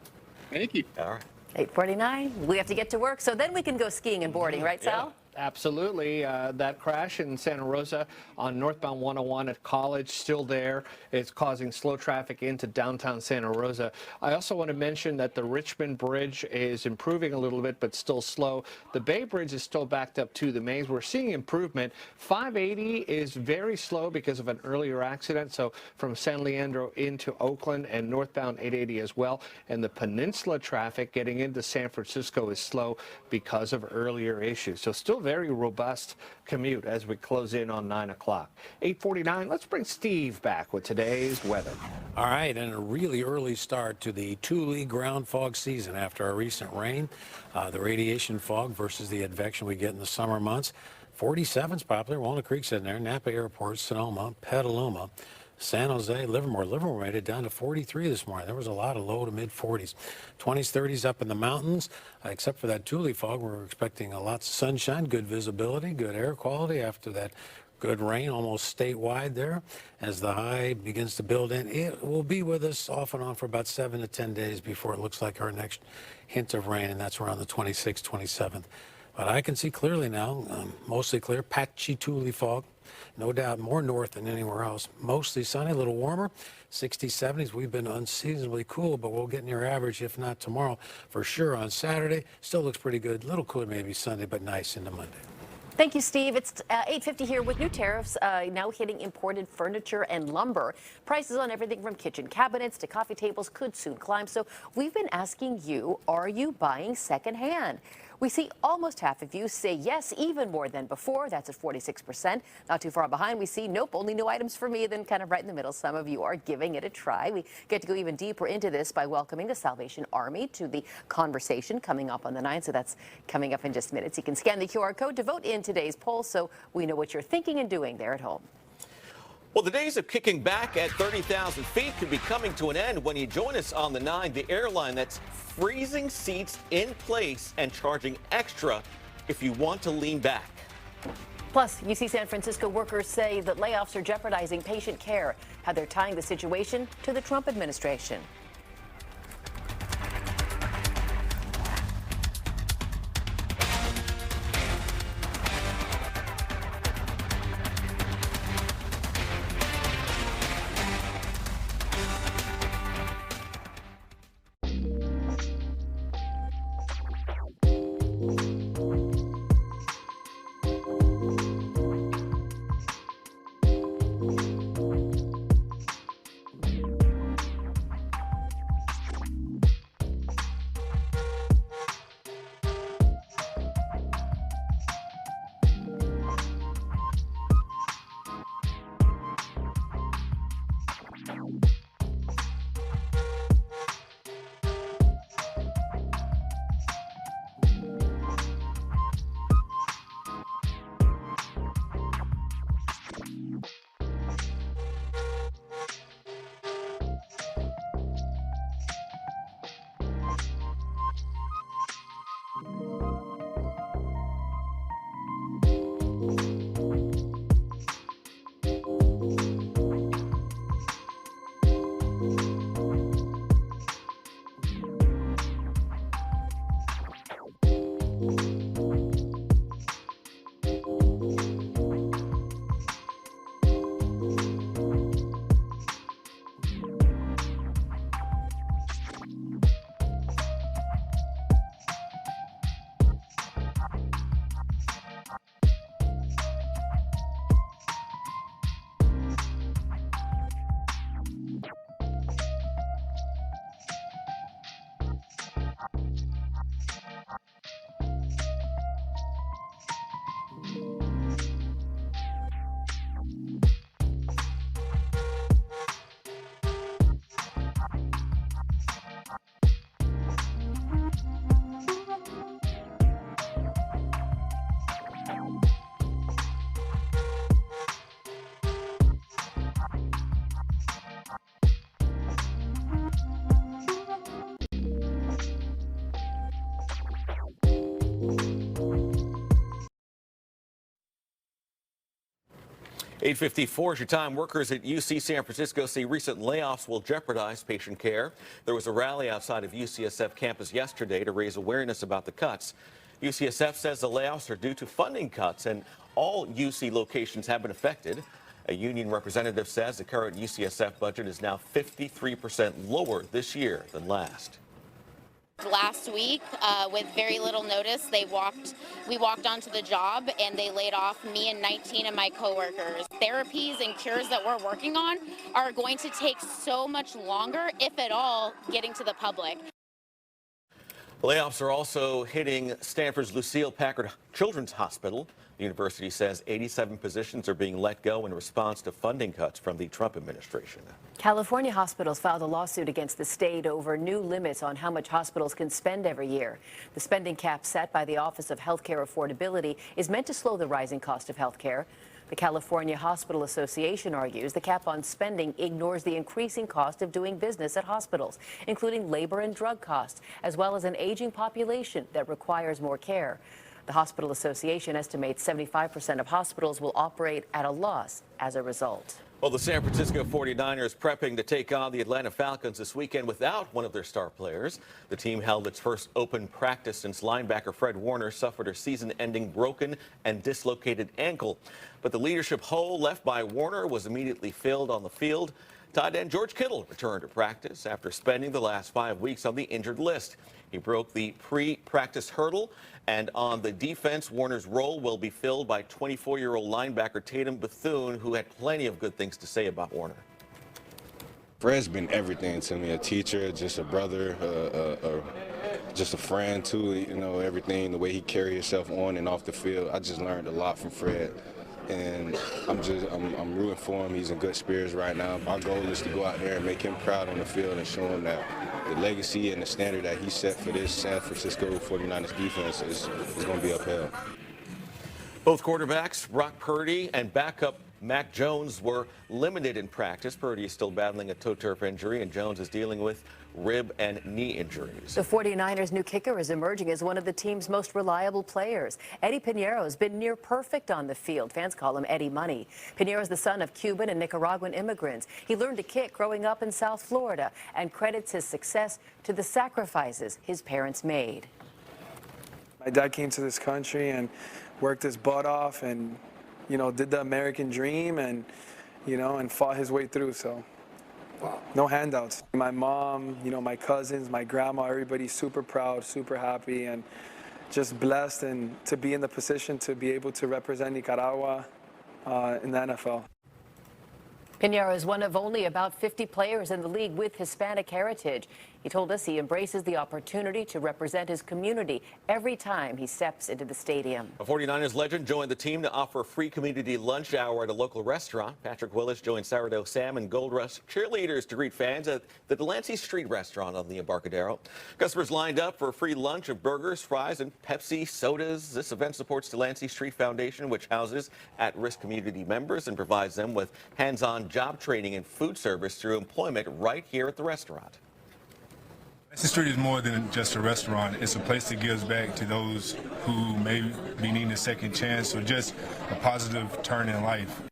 Thank you. All right. 8:49. We have to get to work, so then we can go skiing and boarding, right, Sal? Absolutely. That crash in Santa Rosa on northbound 101 at College, still there. It's causing slow traffic into downtown Santa Rosa. I also want to mention that the Richmond Bridge is improving a little bit, but still slow. The Bay Bridge is still backed up to the mains. We're seeing improvement. 580 is very slow because of an earlier accident. So from San Leandro into Oakland and northbound 880 as well. And the peninsula traffic getting into San Francisco is slow because of earlier issues. So still very robust commute as we close in on 9 o'clock. 8:49, let's bring Steve back with today's weather. All right, and a really early start to the Thule ground fog season after our recent rain. The radiation fog versus the advection we get in the summer months. 47's popular. Walnut Creek's in there. Napa Airport, Sonoma, Petaluma, San Jose, Livermore. Livermore made it down to 43 this morning. There was a lot of low to mid 40s. 20s, 30s up in the mountains, except for that Thule fog. We're expecting lots of sunshine, good visibility, good air quality after that good rain almost statewide there. As the high begins to build in, it will be with us off and on for about 7 to 10 days before it looks like our next hint of rain, and that's around the 26th, 27th. But I can see clearly now, mostly clear, patchy Thule fog. No doubt more north than anywhere else. Mostly sunny, a little warmer, 60s, 70s. We've been unseasonably cool, but we'll get near average, if not tomorrow. For sure on Saturday, still looks pretty good. A little cooler maybe Sunday, but nice into Monday. Thank you, Steve. It's 8:50 here with new tariffs now hitting imported furniture and lumber. Prices on everything from kitchen cabinets to coffee tables could soon climb. So we've been asking you, are you buying secondhand? We see almost half of you say yes, even more than before. That's at 46%. Not too far behind, we see nope, only new items for me. Then kind of right in the middle, some of you are giving it a try. We get to go even deeper into this by welcoming the Salvation Army to the conversation coming up on the 9th. So that's coming up in just minutes. You can scan the QR code to vote in today's poll so we know what you're thinking and doing there at home. Well, the days of kicking back at 30,000 feet could be coming to an end when you join us on the 9, the airline that's freezing seats in place and charging extra if you want to lean back. Plus, UC San Francisco workers say that layoffs are jeopardizing patient care, how they're tying the situation to the Trump administration. 8:54 is your time. Workers at UC San Francisco say recent layoffs will jeopardize patient care. There was a rally outside of UCSF campus yesterday to raise awareness about the cuts. UCSF says the layoffs are due to funding cuts, and all UC locations have been affected. A union representative says the current UCSF budget is now 53% lower this year than last. Last week, with very little notice, we walked onto the job and they laid off me and 19 of my coworkers. Therapies and cures that we're working on are going to take so much longer, if at all, getting to the public. Layoffs are also hitting Stanford's Lucille Packard Children's Hospital. The university says 87 positions are being let go in response to funding cuts from the Trump administration. California hospitals filed a lawsuit against the state over new limits on how much hospitals can spend every year. The spending cap set by the Office of Healthcare Affordability is meant to slow the rising cost of health care. The California Hospital Association argues the cap on spending ignores the increasing cost of doing business at hospitals, including labor and drug costs, as well as an aging population that requires more care. The Hospital Association estimates 75% of hospitals will operate at a loss as a result. Well, the San Francisco 49ers prepping to take on the Atlanta Falcons this weekend without one of their star players. The team held its first open practice since linebacker Fred Warner suffered a season-ending broken and dislocated ankle. But the leadership hole left by Warner was immediately filled on the field. Tight end George Kittle returned to practice after spending the last 5 weeks on the injured list. He broke the pre-practice hurdle, and on the defense, Warner's role will be filled by 24-year-old linebacker Tatum Bethune, who had plenty of good things to say about Warner. Fred's been everything to me, a teacher, just a brother, just a friend too, you know, everything, the way he carried himself on and off the field. I just learned a lot from Fred. And I'm rooting for him. He's in good spirits right now. My goal is to go out there and make him proud on the field and show him that the legacy and the standard that he set for this San Francisco 49ers defense is going to be upheld. Both quarterbacks, Brock Purdy and backup Mac Jones, were limited in practice. Purdy is still battling a toe turf injury, and Jones is dealing with rib and knee injuries. The 49ers' new kicker is emerging as one of the team's most reliable players. Eddie Pinheiro has been near perfect on the field. Fans call him Eddie Money. Pinheiro is the son of Cuban and Nicaraguan immigrants. He learned to kick growing up in South Florida and credits his success to the sacrifices his parents made. My dad came to this country and worked his butt off and, you know, did the American dream and, you know, and fought his way through. So no handouts. My mom, you know, my cousins, my grandma, everybody's super proud, super happy, and just blessed and to be in the position to be able to represent Nicaragua in the NFL. Pinheiro is one of only about 50 players in the league with Hispanic heritage. He told us he embraces the opportunity to represent his community every time he steps into the stadium. A 49ers legend joined the team to offer a free community lunch hour at a local restaurant. Patrick Willis joined Sourdough Sam and Gold Rush cheerleaders to greet fans at the Delancey Street restaurant on the Embarcadero. Customers lined up for a free lunch of burgers, fries, and Pepsi sodas. This event supports Delancey Street Foundation, which houses at-risk community members and provides them with hands-on job training and food service through employment right here at the restaurant. Delancey Street is more than just a restaurant. It's a place that gives back to those who may be needing a second chance or just a positive turn in life.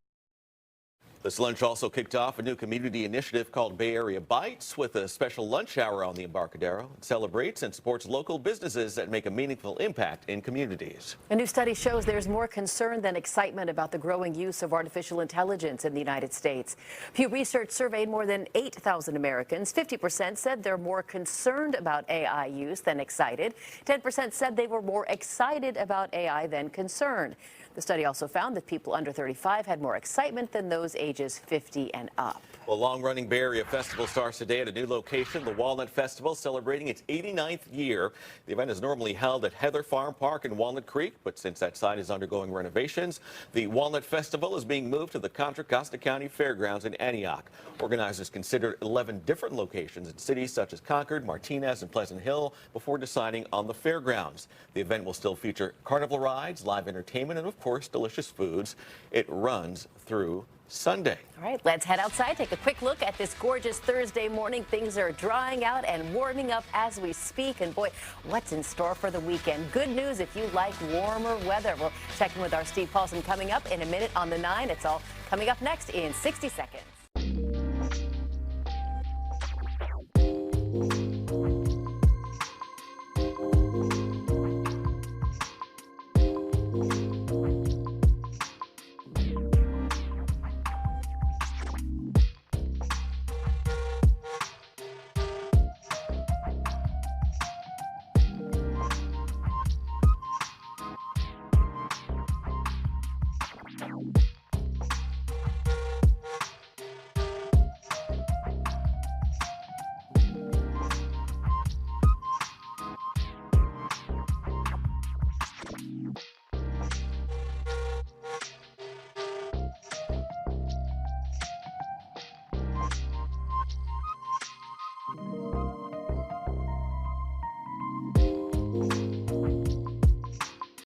This lunch also kicked off a new community initiative called Bay Area Bites with a special lunch hour on the Embarcadero. It celebrates and supports local businesses that make a meaningful impact in communities. A new study shows there's more concern than excitement about the growing use of artificial intelligence in the United States. Pew Research surveyed more than 8,000 Americans. 50% said they're more concerned about AI use than excited. 10% said they were more excited about AI than concerned. The study also found that people under 35 had more excitement than those ages 50 and up. Well, long-running Bay Area Festival starts today at a new location, the Walnut Festival, celebrating its 89th year. The event is normally held at Heather Farm Park in Walnut Creek, but since that site is undergoing renovations, the Walnut Festival is being moved to the Contra Costa County Fairgrounds in Antioch. Organizers considered 11 different locations in cities such as Concord, Martinez, and Pleasant Hill before deciding on the fairgrounds. The event will still feature carnival rides, live entertainment, and of course, delicious foods. It runs through Sunday. All right, let's head outside, take a quick look at this gorgeous Thursday morning. Things are drying out and warming up as we speak. And boy, what's in store for the weekend? Good news if you like warmer weather. We'll check in with our Steve Paulson coming up in a minute on the 9. It's all coming up next in 60 seconds.